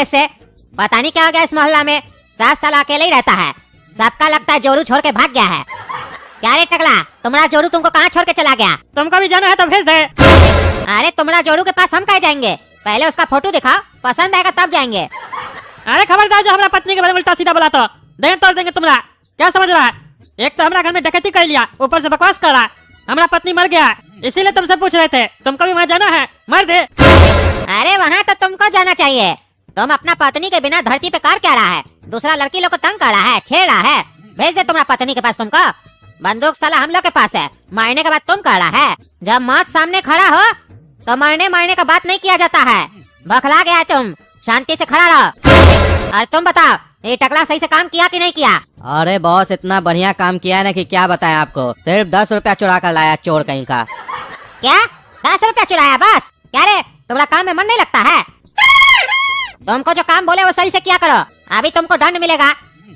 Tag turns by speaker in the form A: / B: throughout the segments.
A: से पता नहीं क्या हो गया इस मोहल्ला में, सब साला अकेले ही रहता है। सबका लगता है जोरू छोड़ के भाग गया है। क्या रे टकला, तुम्हारा जोरू तुमको कहाँ छोड़ के चला गया?
B: तुमको भी जाना है तो भेज दे।
A: अरे तुम्हारा जोरू के पास हम कहाँ जाएंगे? पहले उसका फोटो दिखाओ, पसंद आएगा तब जाएंगे।
B: अरे खबरदार जो हमारा पत्नी के बारे में उल्टा सीधा बोला तो देंगे तोड़ देंगे तुम्हारा। क्या समझ रहा है? एक तो हमारा घर में डकैती कर लिया, ऊपर से बकवास कर रहा है। हमारा पत्नी मर गया, इसीलिए तुमसे पूछ रहे थे। तुमको भी वहाँ जाना है? मर दे।
A: अरे वहाँ तो तुमको जाना चाहिए। तुम अपना पत्नी के बिना धरती पे कार क्या रहा है? दूसरा लड़की लोग को तंग कर रहा है, छेड़ रहा है। भेज दे तुम्हारा पत्नी के पास तुमको। बंदूक साला हम लोग के पास है, मारने के बाद तुम कर रहा है। जब मौत सामने खड़ा हो तो मरने का बात नहीं किया जाता है। बखला गया है तुम, शांति से खड़ा रहो। और तुम बताओ, ये टकला सही से काम किया कि नहीं किया?
C: अरे बॉस इतना बढ़िया काम किया है ना कि क्या बताएं आपको। सिर्फ 10 रुपया चुरा कर लाया चोर कहीं का।
A: क्या 10 रुपया चुराया बस? क्या रे तुम्हारा काम में मन नहीं लगता है? तुमको जो काम बोले वो सही से किया करो। अभी तुमको दंड मिलेगा,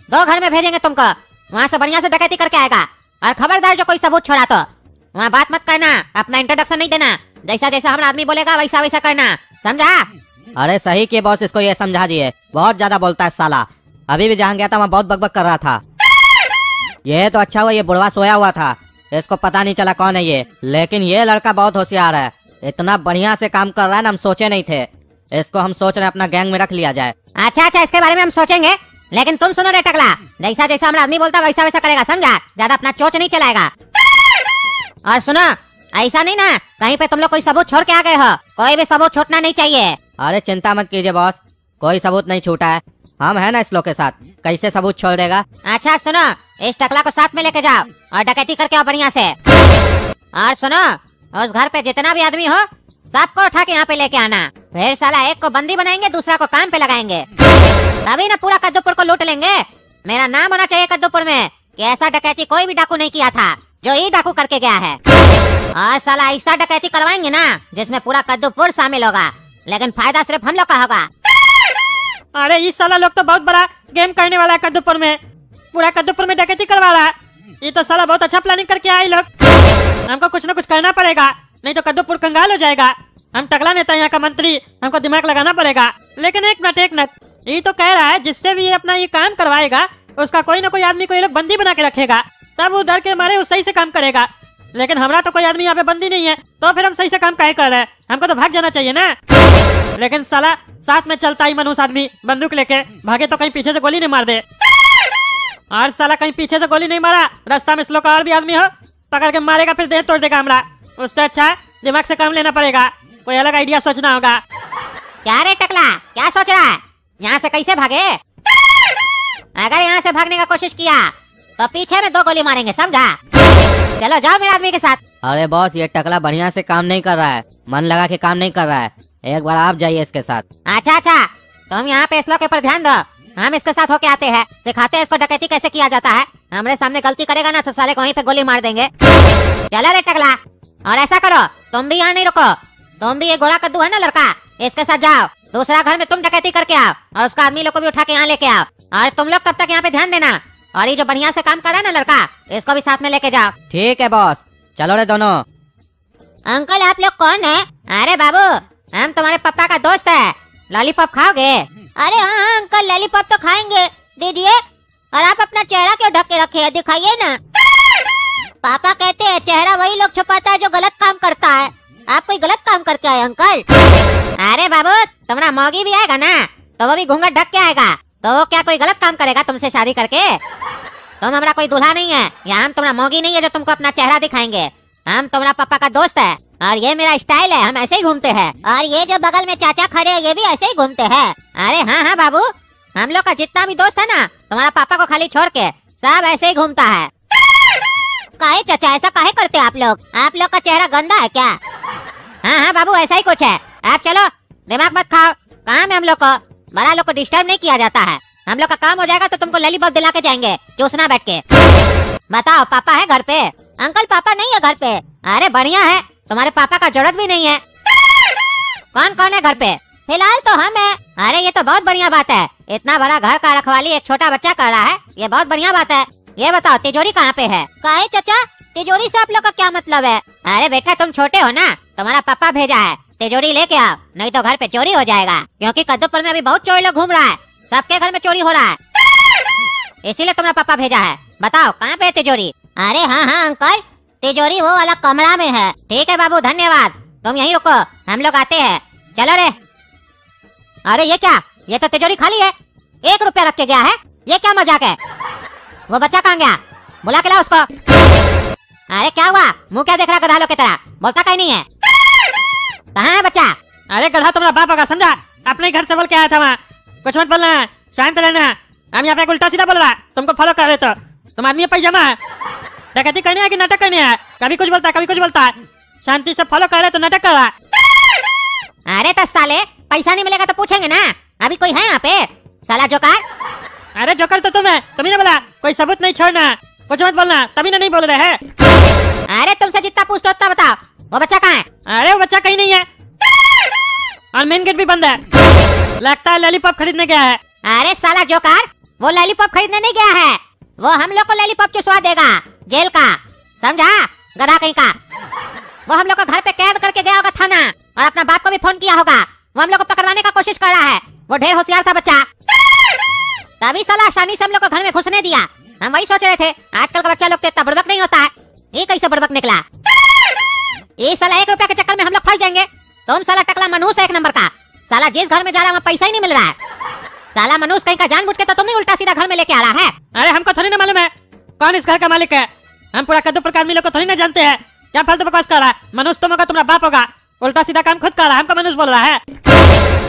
A: 2 घर में भेजेंगे तुमको। वहाँ से बढ़िया से डकैती करके आएगा। और खबरदार जो कोई सबूत छोड़ा तो वहाँ बात मत करना, अपना इंट्रोडक्शन नहीं देना। जैसा जैसा हमारा आदमी बोलेगा वैसा वैसा करना, समझा?
C: अरे सही किए बॉस, इसको ये समझा दिए। बहुत ज्यादा बोलता है साला। अभी भी जहाँ गया था वहाँ बहुत बकबक कर रहा था। ये तो अच्छा हुआ ये बुढ़वा सोया हुआ था, इसको पता नहीं चला कौन है ये। लेकिन ये लड़का बहुत होशियार है, इतना बढ़िया से काम कर रहा है ना, हम सोचे नहीं थे। इसको हम सोच रहे हैं अपना गैंग में रख लिया जाए।
A: अच्छा इसके बारे में हम सोचेंगे, लेकिन तुम सुनो रे टकला, जैसा जैसा हमारा आदमी बोलता वैसा वैसा करेगा, समझा? ज्यादा अपना चोच नहीं चलाएगा। और सुनो, ऐसा नहीं ना कहीं पे तुम लोग कोई सबूत छोड़ के आ गए हो, कोई भी सबूत छूटना नहीं चाहिए।
C: अरे चिंता मत कीजिए बॉस, कोई सबूत नहीं छूटा है। हम है ना इस लोग के साथ, कैसे सबूत छोड़ देगा?
A: अच्छा सुनो, इस टकला को साथ में लेके जाओ और डकैती करके आओ बढ़िया से। और सुनो, उस घर पे जितना भी आदमी हो सबको उठा के यहाँ पे लेके आना। फिर साला एक को बंदी बनाएंगे, दूसरा को काम पे लगाएंगे, तभी ना पूरा कद्दूपुर को लूट लेंगे। मेरा नाम होना चाहिए कद्दूपुर में कि ऐसा डकैती कोई भी डाकू नहीं किया था जो ये डाकू करके गया है। और साला ऐसा डकैती करवाएंगे ना जिसमें पूरा कद्दूपुर शामिल होगा, लेकिन फायदा सिर्फ हम लोग का होगा।
B: अरे इस साला लोग तो बहुत बड़ा गेम करने वाला है कद्दूपुर में, पूरा कद्दूपुर में डकैती करवा रहा है। ये तो साला बहुत अच्छा प्लानिंग करके आए लोग। हमको कुछ न कुछ करना पड़ेगा, नहीं तो कद्दूपुर कंगाल हो जाएगा। हम टकला नेता यहाँ का मंत्री, हमको दिमाग लगाना पड़ेगा। लेकिन एक मिनट, ये तो कह रहा है जिससे भी ये अपना ये काम करवाएगा उसका कोई न कोई आदमी को ये लोग बंदी बना के रखेगा, तब वो डर के मारे वो सही से काम करेगा। लेकिन हमारा तो कोई आदमी यहाँ पे बंदी नहीं है, तो फिर हम सही से काम काहे कर रहे हैं? हमको तो भाग जाना चाहिए ना। लेकिन साला साथ में चलता ही मनहूस आदमी बंदूक लेके भागे तो कहीं पीछे से गोली नहीं मार दे। और साला कहीं पीछे से गोली नहीं मारा, रास्ता में इस लोग का और भी आदमी हो पकड़ के मारेगा, फिर देह तोड़ देगा हमारा। उससे अच्छा दिमाग से काम लेना पड़ेगा, कोई अलग आइडिया सोचना होगा।
A: क्या रे टकला, क्या सोच रहा है? यहाँ से कैसे भागे? अगर यहाँ से भागने का कोशिश किया तो पीछे में 2 गोली मारेंगे, समझा? चलो जाओ मेरे आदमी के साथ।
C: अरे बॉस ये टकला बढ़िया से काम नहीं कर रहा है, मन लगा के काम नहीं कर रहा है। एक बार आप जाइए इसके साथ।
A: अच्छा तुम यहाँ पे इस लोग के ऊपर ध्यान दो, हम इसके साथ होके आते हैं, दिखाते हैं इसको डकैती कैसे किया जाता है। हमारे सामने गलती करेगा ना तो साले को वहीं पे गोली मार देंगे। चलो रे टकला, और ऐसा करो तुम भी यहाँ नहीं रुको, तुम भी ये गोरा कद्दू है ना लड़का, इसके साथ जाओ। दूसरा घर में तुम डकैती करके आओ और उसका आदमी लोग को भी उठा के यहाँ लेके आओ। और तुम लोग तब तक यहाँ पे ध्यान देना, और ये जो बढ़िया से काम कर रहा है ना लड़का, इसको भी साथ में लेके जाओ।
C: ठीक है बॉस, चलो रे दोनों।
A: अंकल आप लोग कौन है? अरे बाबू हम तुम्हारे पापा का दोस्त है, लॉलीपॉप खाओगे? अरे हाँ अंकल लॉलीपॉप तो खाएंगे, दीजिए। और आप अपना चेहरा क्यों ढक के रखे हैं, दिखाइए ना। पापा कहते हैं चेहरा वही लोग छुपाता है जो गलत काम करता है। आप कोई गलत काम करके आए अंकल? अरे बाबू तुम्हारा मौगी भी आएगा ना तो वो भी घूंघट ढक के आएगा, तो वो क्या कोई गलत काम करेगा तुमसे शादी करके? तुम हमारा कोई दूल्हा नहीं है, या हम तुम्हारा मौगी नहीं है जो तुमको अपना चेहरा दिखाएंगे। हम तुम्हारा पापा का दोस्त है और ये मेरा स्टाइल है, हम ऐसे ही घूमते हैं। और ये जो बगल में चाचा खड़े हैं ये भी ऐसे ही घूमते हैं। अरे हाँ बाबू, हम लोग का जितना भी दोस्त है ना, तुम्हारा पापा को खाली छोड़ के सब ऐसे ही घूमता है। काहे चाचा ऐसा काहे करते आप लोग? आप लोग का चेहरा गंदा है क्या? हाँ बाबू ऐसा ही कुछ है। आप चलो, दिमाग मत खाओ, काम है हम लोग को, बड़ा लोग को डिस्टर्ब नहीं किया जाता है। हम लोग का काम हो जाएगा तो तुमको लॉलीपॉप दिला के जाएंगे, चूसना बैठ के। बताओ पापा है घर पे? अंकल पापा नहीं है घर पे। अरे बढ़िया है, तुम्हारे पापा का जरूरत भी नहीं है। कौन कौन है घर पे? फिलहाल तो हम है। अरे ये तो बहुत बढ़िया बात है, इतना बड़ा घर का रखवाली एक छोटा बच्चा कर रहा है, ये बहुत बढ़िया बात है। ये बताओ तिजोरी कहाँ पे है? काहे चाचा, तिजोरी से आप लोग का क्या मतलब है? अरे बेटा तुम छोटे हो ना, तुम्हारा पापा भेजा है तिजोरी लेके आओ, नहीं तो घर पे चोरी हो जाएगा। क्योंकि कद्दूपुर में अभी बहुत चोरी लोग घूम रहा है, सबके घर में चोरी हो रहा है, इसीलिए तुम्हारा पापा भेजा है। बताओ कहाँ पे है तिजोरी? अरे हाँ हाँ अंकल, तिजोरी वो वाला कमरा में है। ठीक है बाबू धन्यवाद, तुम यहीं रुको, हम लोग आते हैं। चलो रे। अरे ये क्या, ये तो तिजोरी खाली है, 1 रुपया रख के गया है, ये क्या मजाक है? वो बच्चा कहाँ गया? बुला के लाओ उसको। अरे क्या हुआ, मुंह क्या देख रहा गधालों की तरह, बोलता कहीं नहीं है। कहाँ है बच्चा?
B: अरे गधा तुम्हारा बाप होगा समझा, अपने घर से बोल के आया था वहाँ। कुछ मत बोलना, शांत रहना। हम यहाँ पे उल्टा सीधा बोल रहा है, तुमको फॉलो कर रहे तो तुम आदमी पैजामा है, डकैती करने है कि नाटक करने है? कभी कुछ बोलता है कभी कुछ बोलता है, शांति से फॉलो कर रहे तो नाटक कर रहा है।
A: अरे तो साले पैसा नहीं मिलेगा तो पूछेंगे ना, अभी कोई है यहाँ पे? साला जोकर।
B: अरे जोकर तो तुम्ही ने बोला कोई सबूत नहीं छोड़ना, कुछ मत बोलना, तभी ना नहीं बोल रहे हैं।
A: अरे तुमसे जितना पूछते उतना बताओ, वो बच्चा कहाँ है?
B: अरे वो बच्चा कहीं नहीं है, और मेन गेट भी बंद है, लगता है लॉलीपॉप खरीदने गया है।
A: अरे साला जोकर, वो लॉलीपॉप खरीदने नहीं गया है, वो हम लोग को लॉलीपॉप चुसवा देगा जेल का, समझा गधा कहीं का। वो हम लोग को घर पे कैद करके गया होगा थाना, और अपना बाप को भी फोन किया होगा, वो हम लोग को पकड़वाने का कोशिश कर रहा है। वो ढेर होशियार था बच्चा, तभी साला आसानी से हम लोग को घर में घुसने दिया। हम वही सोच रहे थे आजकल का बच्चा लोग तो इतना बुड़बक नहीं होता है, ये कैसे बुड़बक निकला? ये साला 1 रुपया के चक्कर में हम लोग फंस जाएंगे। तुम साला टकला मनूस है एक नंबर का, साला जिस घर में जा रहा है वहाँ पैसा ही नहीं मिल रहा है। साला मनूस कहीं का जानबूझ के तो तुमने उल्टा सीधा घर में लेके आ रहा है।
B: अरे हमको थोड़ी ना मालूम है कौन इस घर का मालिक है, हम पूरा कद्दूपुर का आदमी लोग को थोड़ी ना जानते हैं। क्या फालतू बकवास कर रहा है? मनोज तुम होगा, तुम्हारा बाप होगा, उल्टा सीधा काम खुद कर रहा है, हमको मनोज बोल रहा है।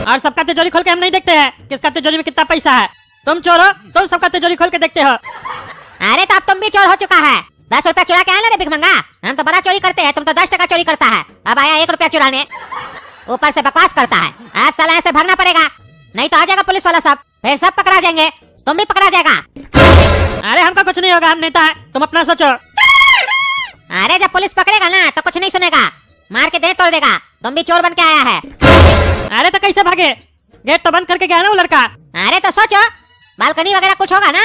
B: और सबका तिजोरी खोल के हम नहीं देखते हैं किसका तिजोरी में कितना पैसा है। तुम चोर हो, तुम सबका तिजोरी खोल के देखते हो।
A: अरे तो अब तुम भी चोर हो चुका है, 10 रुपया चुरा के आया ना रे भिखमंगा। हम तो बड़ा चोरी करते हैं, तुम तो 10 टका चोरी करता है, अब आया 1 रुपया चुराने, ऊपर से बकवास करता है। आज साला ऐसे भरना पड़ेगा, नहीं तो आ जाएगा पुलिस वाला सब, फिर सब पकड़ा जाएंगे, तुम भी पकड़ा जाएगा।
B: अरे हमको कुछ नहीं होगा, हम नेता है, तुम अपना सोचो।
A: अरे जब पुलिस पकड़ेगा ना तो कुछ नहीं सुनेगा, मार के दे तोड़ देगा। तुम भी चोर बन के आया है।
B: अरे तो कैसे भागे, गेट तो बंद करके गया ना वो लड़का।
A: अरे तो सोचो, बालकनी वगैरह कुछ होगा ना।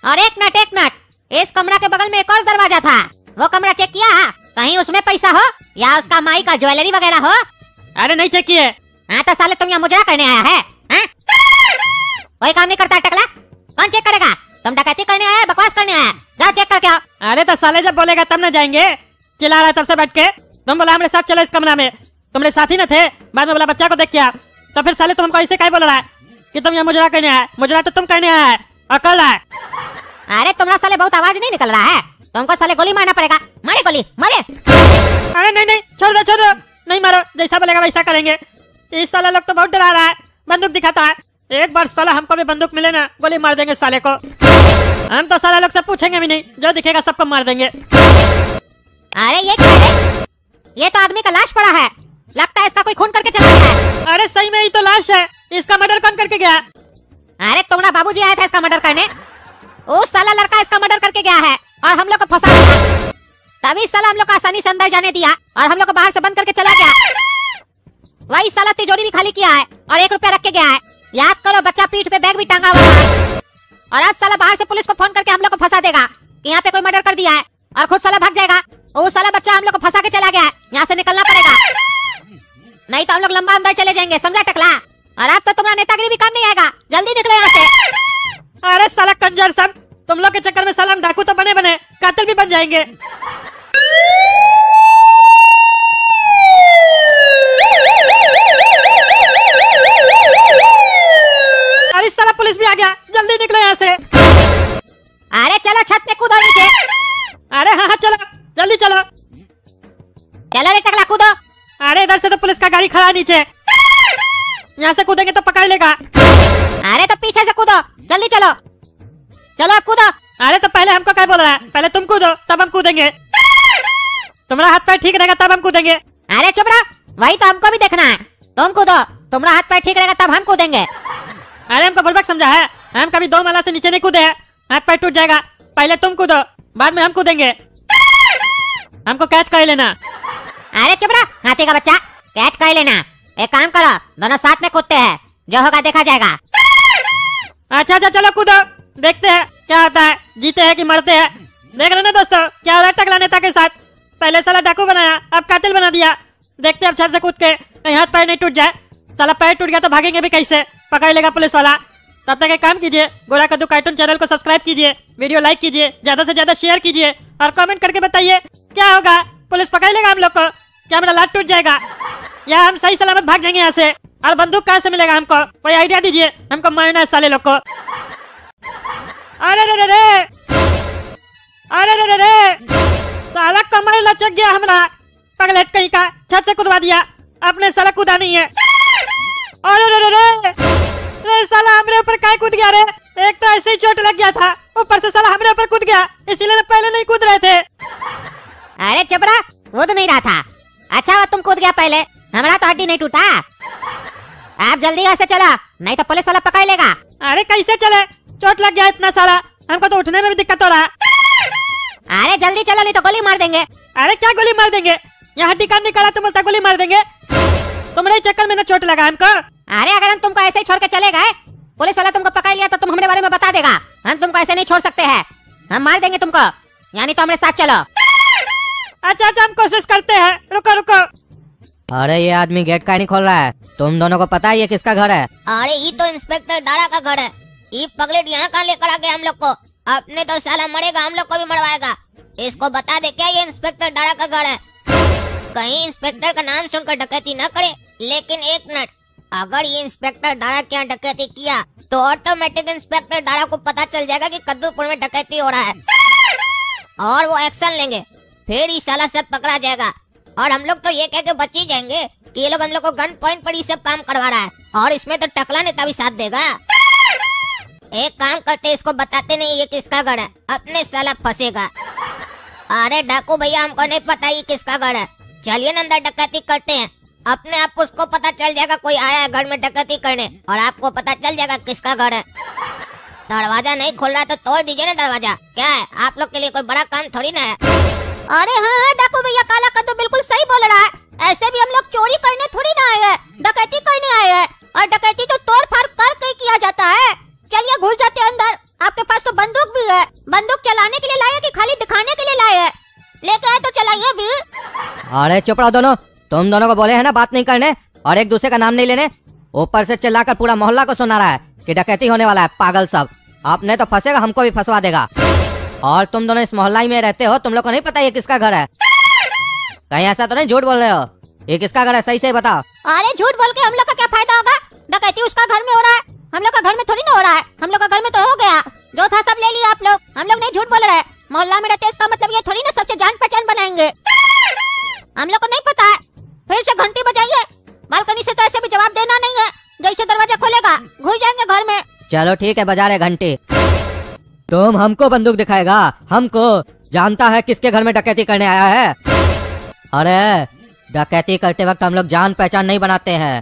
A: और एक मिनट, इस कमरा के बगल में एक और दरवाजा था, वो कमरा चेक किया? कहीं उसमें पैसा हो या उसका माई का ज्वेलरी वगैरह हो?
B: अरे नहीं चेक किए।
A: हाँ तो साले तुम यहाँ मुजरा करने आया है, हाँ? कोई काम नहीं करता टकला, कौन चेक करेगा? तुम डकैती करने आया, बकवास करने आया, जाओ चेक करके आओ।
B: अरे तो साले जब बोलेगा तब ना जाएंगे, चिल्ला रहा है तब से बैठ के। तुम बोला हमारे साथ चलो इस कमरा में, तुमने साथी न थे, बाद में बोला बच्चा को देख के आप, तो फिर साले तुम हमको ऐसे क्या बोल रहा है कि तुम यहाँ मुजरा करने आया? मुजरा तो तुम करने आया है और कर रहा है।
A: अरे तुम्हारा साले बहुत आवाज नहीं निकल रहा है, तुमको साले गोली मारना पड़ेगा, मारे गोली मारे।
B: अरे नहीं छोड़ दो, नहीं मारो, जैसा बोलेगा वैसा करेंगे। इस साला लोग तो बहुत डरा रहा है, बंदूक दिखाता है, एक बार साला हमको भी बंदूक मिले ना गोली मार देंगे साले को। हम तो साला लोग से पूछेंगे भी नहीं, जो दिखेगा सबको मार देंगे।
A: अरे ये क्या है? ये तो आदमी का लाश पड़ा है, लगता है इसका कोई खून करके चला गया है।
B: अरे सही में ये तो लाश है, इसका मर्डर कौन करके गया?
A: अरे तुम्हारा बाबूजी आया था इसका मर्डर करने, उस साला लड़का इसका मर्डर करके गया है और हम लोग को फंसा दिया, तभी साला हम लोग को आसानी से अंदर जाने दिया और हम लोग को बाहर से बंद करके चला गया। वही साला तिजोरी भी खाली किया है और 1 रुपया रख के गया है। याद करो बच्चा पीठ पे बैग भी टांगा हुआ था, और अब साला बाहर से पुलिस को फोन करके हम लोग को फंसा देगा कि यहाँ पे कोई मर्डर कर दिया है, और खुद साला भाग जाएगा। वो साला बच्चा हम लोग को फंसा के चला गया है, यहाँ से निकलना पड़ेगा, नहीं तो हम लोग लंबा अंदर चले जाएंगे, समझा टकला? और अब तो तुम्हारा नेतागिरी भी काम नहीं आएगा, जल्दी निकलो यहाँ से।
B: अरे साला कंजर सब, तुम लोग के चक्कर में साला हम डाकू तो बने कातिल भी बन जाएंगे। अरे साला पुलिस भी आ गया, जल्दी निकलो यहाँ से।
A: अरे चलो छत पे कूदो नीचे।
B: अरे हाँ चलो, जल्दी चलो
A: रे टकला कूदो।
B: अरे इधर से तो पुलिस का गाड़ी खड़ा है नीचे, यहाँ से कूदेंगे तो पकड़ लेगा।
A: अरे तो पीछे से कूदो, जल्दी चलो अब कूदो।
B: अरे तो पहले हमको क्या बोल रहा है? पहले तुम कूदो तब हम कूदेंगे, तुम्हारा हाथ पैर ठीक रहेगा तब हम कूदेंगे।
A: अरे चुप रहो, वही तो हमको भी देखना है, तुम कूदो, तुम्हारा हाथ पैर ठीक रहेगा तब हम कूदेंगे।
B: अरे हमको बुड़बक समझा है? हम कभी 2 माला से नीचे नहीं कूदे हैं, हाथ पैर टूट जाएगा, पहले तुम कूदो बाद में हम कूदेंगे, हमको कैच कर लेना।
A: अरे चुप रहो, हाथी का बच्चा, कैच कर लेना। एक काम करो, दोनों साथ में कूदते हैं, जो होगा देखा जाएगा।
B: अच्छा चलो कूदो, देखते हैं क्या होता है, जीते हैं कि मरते हैं। देख रहे ना दोस्तों क्या हो रहा है टकला नेता के साथ। पहले साला डाकू बनाया, अब कातिल बना दिया। देखते हैं अब छत से कूद के कहीं हाथ पैर नहीं टूट जाए। साला पैर टूट गया तो भागेंगे भी कैसे, पकड़ लेगा पुलिस वाला। तब तक एक काम कीजिए, गोरा कद्दू कार्टून चैनल को सब्सक्राइब कीजिए, वीडियो लाइक कीजिए, ज्यादा से ज्यादा शेयर कीजिए और कमेंट करके बताइए क्या होगा। पुलिस पकड़ लेगा हम लोग को, क्या मेरा लात टूट जाएगा या हम सही सलामत भाग जाएंगे यहाँ से? और बंदूक कहाँ से मिलेगा हमको, कोई आइडिया दीजिए, हमको मारना है साले लोग को। अरे रे रे रे, अरे रे रे रे, साला कमर लचक गया हमारा, पगलेट कहीं का, छत से कूदवा दिया, अपने साला कूदा नहीं है। अरे रे रे रे, रे साला हमरे ऊपर काय कूद गया रे? एक तो ऐसे ही चोट लग गया था, ऊपर से साला हमरे ऊपर कूद गया, इसीलिए तो पहले नहीं कूद रहे थे।
A: अरे चुप रहा, कूद नहीं रहा था। अच्छा हुआ तुम कूद गया पहले, हमारा तो हड्डी नहीं टूटा। आप जल्दी यहाँ से चला, नहीं तो पुलिस वाला पकड़ लेगा।
B: अरे कैसे चले, चोट लग गया इतना सारा, हमको तो उठने में भी दिक्कत हो रहा है।
A: अरे जल्दी चलो नहीं तो गोली मार देंगे।
B: अरे क्या गोली मार देंगे, यहाँ हड्डी काट निकाला तुम बोलता गोली मार देंगे। तुम्हारे चक्कर में ना चोट लगा हमको।
A: अरे अगर हम तुमको ऐसे ही छोड़ के चले गए, पुलिस वाला तुमको पकड़ लिया तो तुम हमारे बारे में बता देगा। हम तुमको ऐसे नहीं छोड़ सकते हैं, हम मार देंगे तुमको, यानी तो हमारे साथ चलो।
B: अच्छा अच्छा हम कोशिश करते हैं, रुको रुको।
C: अरे ये आदमी गेट का नहीं खोल रहा है, तुम दोनों को पता है ये किसका घर है?
A: अरे ये तो इंस्पेक्टर दारा का घर है। ये पगलेट यहाँ कहाँ लेकर आ गया हम लोग को? अपने तो साला मरेगा, हम लोग को भी मरवाएगा। इसको बता दे क्या ये इंस्पेक्टर दारा का घर है। कहीं इंस्पेक्टर का नाम सुनकर डकैती न करे। लेकिन एक मिनट, अगर ये इंस्पेक्टर दारा के यहाँ डकैती किया तो ऑटोमेटिक इंस्पेक्टर दारा को पता चल जाएगा कि कद्दूपुर में डकैती हो रहा है और वो एक्शन लेंगे। फिर ये साला सब पकड़ा जाएगा और हम लोग तो ये कह के बच ही जाएंगे कि ये लोग हम लोग को गन पॉइंट पर ही सब काम करवा रहा है। और इसमें तो टकला नेता भी साथ देगा। एक काम करते, इसको बताते नहीं ये किसका घर है, अपने साला फंसेगा। अरे डाकू भैया हमको नहीं पता ये किसका घर है, चलिए ना अंदर डकैती करते हैं। अपने आप उसको पता चल जाएगा कोई आया है घर में डकैती करने और आपको पता चल जाएगा किसका घर है। दरवाजा नहीं खोल रहा तो तोड़ दीजिए ना दरवाजा। क्या है आप लोग के लिए कोई बड़ा काम थोड़ी ना है। अरे हाँ डाकू भैया, काला कद्दू बिल्कुल सही बोल रहा है। ऐसे भी हम लोग चोरी करने थोड़ी ना आए हैं, डकैती करने आए हैं। और डकैती तो तोड़ फाड़ करके किया जाता है। चलिए घुस जाते हैं अंदर। आपके पास तो बंदूक भी है, बंदूक चलाने के लिए लाए कि खाली दिखाने के लिए लाए हैं? लेके आए तो चलाइए भी।
C: अरे चुप रहो दोनों, तुम दोनों को बोले हैं ना बात नहीं करने और एक दूसरे का नाम नहीं लेने। ऊपर से चिल्लाकर पूरा मोहल्ला को सुना रहा है कि डकैती होने वाला है। पागल सब, आपने तो फंसेगा, हमको भी फंसवा देगा। और तुम दोनों इस मोहल्ला में रहते हो, तुम लोग को नहीं पता ये किसका घर है? कहीं ऐसा तो नहीं झूठ बोल रहे हो? ये किसका घर है, सही से बताओ।
A: अरे झूठ बोल के हम लोग का क्या फायदा होगा? डकैती उसका घर में हो रहा है, हम लोग का घर में थोड़ी ना हो रहा है। हम लोग का घर में तो हो गया, जो था सब ले लिया आप लोग। हम लोग नहीं झूठ बोल रहे हैं। मोहल्ला में रहते इसका मतलब ये थोड़ी ना सबसे जान पहचान बनाएंगे। हम लोग को नहीं पता है। फिर से घंटी बजाइए, बालकनी से तो ऐसे भी जवाब देना नहीं है। जैसे दरवाजा खोलेगा घुस जाएंगे घर में।
C: चलो ठीक है, बजा रहे घंटी। तुम हमको बंदूक दिखाएगा? हमको जानता है किसके घर में डकैती करने आया है। अरे डकैती करते वक्त हम लोग जान पहचान नहीं बनाते हैं,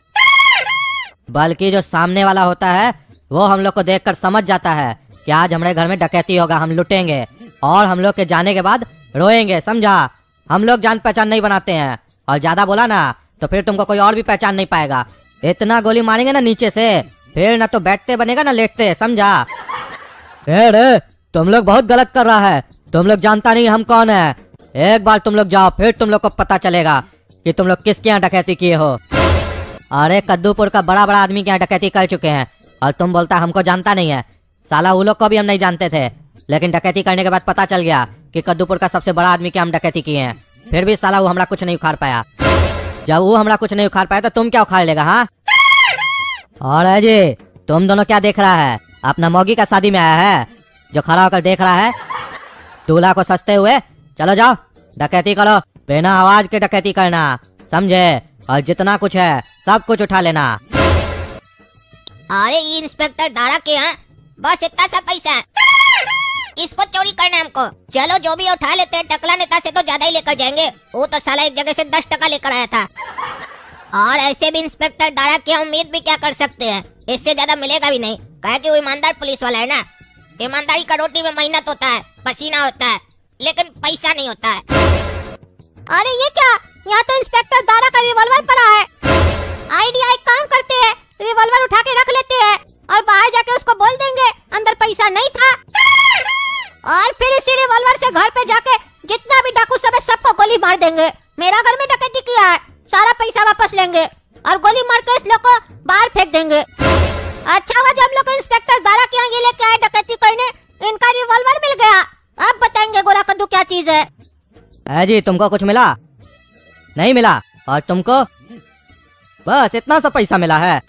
C: बल्कि जो सामने वाला होता है वो हम लोग को देखकर समझ जाता है कि आज हमारे घर में डकैती होगा, हम लुटेंगे और हम लोग के जाने के बाद रोएंगे, समझा? हम लोग जान पहचान नहीं बनाते हैं। और ज्यादा बोला ना तो फिर तुमको कोई और भी पहचान नहीं पाएगा। इतना गोली मारेंगे ना नीचे से, फिर ना तो बैठते बनेगा ना लेटते, समझा? रे तुम लोग बहुत गलत कर रहा है, तुम लोग जानता नहीं हम कौन है। एक बार तुम लोग जाओ, फिर तुम लोग को पता चलेगा कि तुम लोग किसके यहाँ डकैती किए हो। अरे कद्दूपुर का बड़ा बड़ा आदमी के यहाँ डकैती कर चुके हैं और तुम बोलता हमको जानता नहीं है। साला वो लोग को भी हम नहीं जानते थे, लेकिन डकैती करने के बाद पता चल गया कि कद्दूपुर का सबसे बड़ा आदमी के हम डकैती किए हैं। फिर भी साला वो हमारा कुछ नहीं उखाड़ पाया। जब वो हमारा कुछ नहीं उखाड़ पाया तो तुम क्या उखाड़ लेगा? हाँ और जी तुम दोनों क्या देख रहा है? अपना मौगी का शादी में आया है जो खड़ा होकर देख रहा है दूल्हा को सजते हुए। चलो जाओ डकैती करो, बिना आवाज के डकैती करना, समझे? और जितना कुछ है सब कुछ उठा लेना।
A: अरे ये इंस्पेक्टर दारा के यहाँ बस इतना सा पैसा है, इसको चोरी करना है हमको। चलो जो भी उठा लेते हैं, टकला नेता से तो ज्यादा ही लेकर जाएंगे। वो तो साला एक जगह से 10 टका लेकर आया था। और ऐसे भी इंस्पेक्टर दारा की उम्मीद भी क्या कर सकते हैं, इससे ज्यादा मिलेगा भी नहीं। कहे कि वो ईमानदार पुलिस वाला है ना। ईमानदारी का रोटी में मेहनत होता है, पसीना होता है, लेकिन पैसा नहीं होता है। अरे ये क्या, यहाँ तो इंस्पेक्टर दारा का रिवॉल्वर पड़ा है। आइडिया एक काम करते हैं, रिवॉल्वर उठा के रख लेते हैं और बाहर जाके उसको बोल देंगे अंदर पैसा नहीं था,
C: है जी, तुमको कुछ मिला? नहीं मिला। और तुमको? बस इतना सा पैसा मिला है।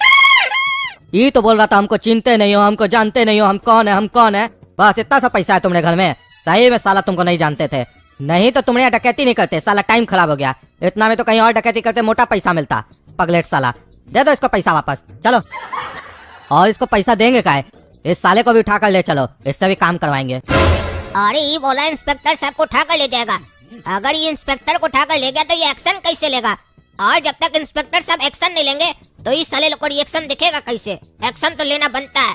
C: ये तो बोल रहा था हमको चिंते नहीं हो, हमको जानते नहीं हो, हम कौन है, हम कौन है। बस इतना सा पैसा है तुमने घर में। सही में साला तुमको नहीं जानते थे, नहीं तो तुमने डकैती नहीं करते। साला टाइम खराब हो गया, इतना में तो कहीं और डकैती करते, मोटा पैसा मिलता। पगलेट साला, दे दो इसको पैसा वापस, चलो। और इसको पैसा देंगे काहे? इस साले को भी उठा कर ले चलो, इससे भी काम करवाएंगे।
A: अरे ये बोला इंस्पेक्टर साहब को उठा कर ले जाएगा। अगर ये इंस्पेक्टर को उठा कर ले गया तो ये एक्शन कैसे लेगा? और जब तक इंस्पेक्टर साहब एक्शन नहीं लेंगे तो इस साले को रिएक्शन दिखेगा कैसे? एक्शन तो लेना बनता है।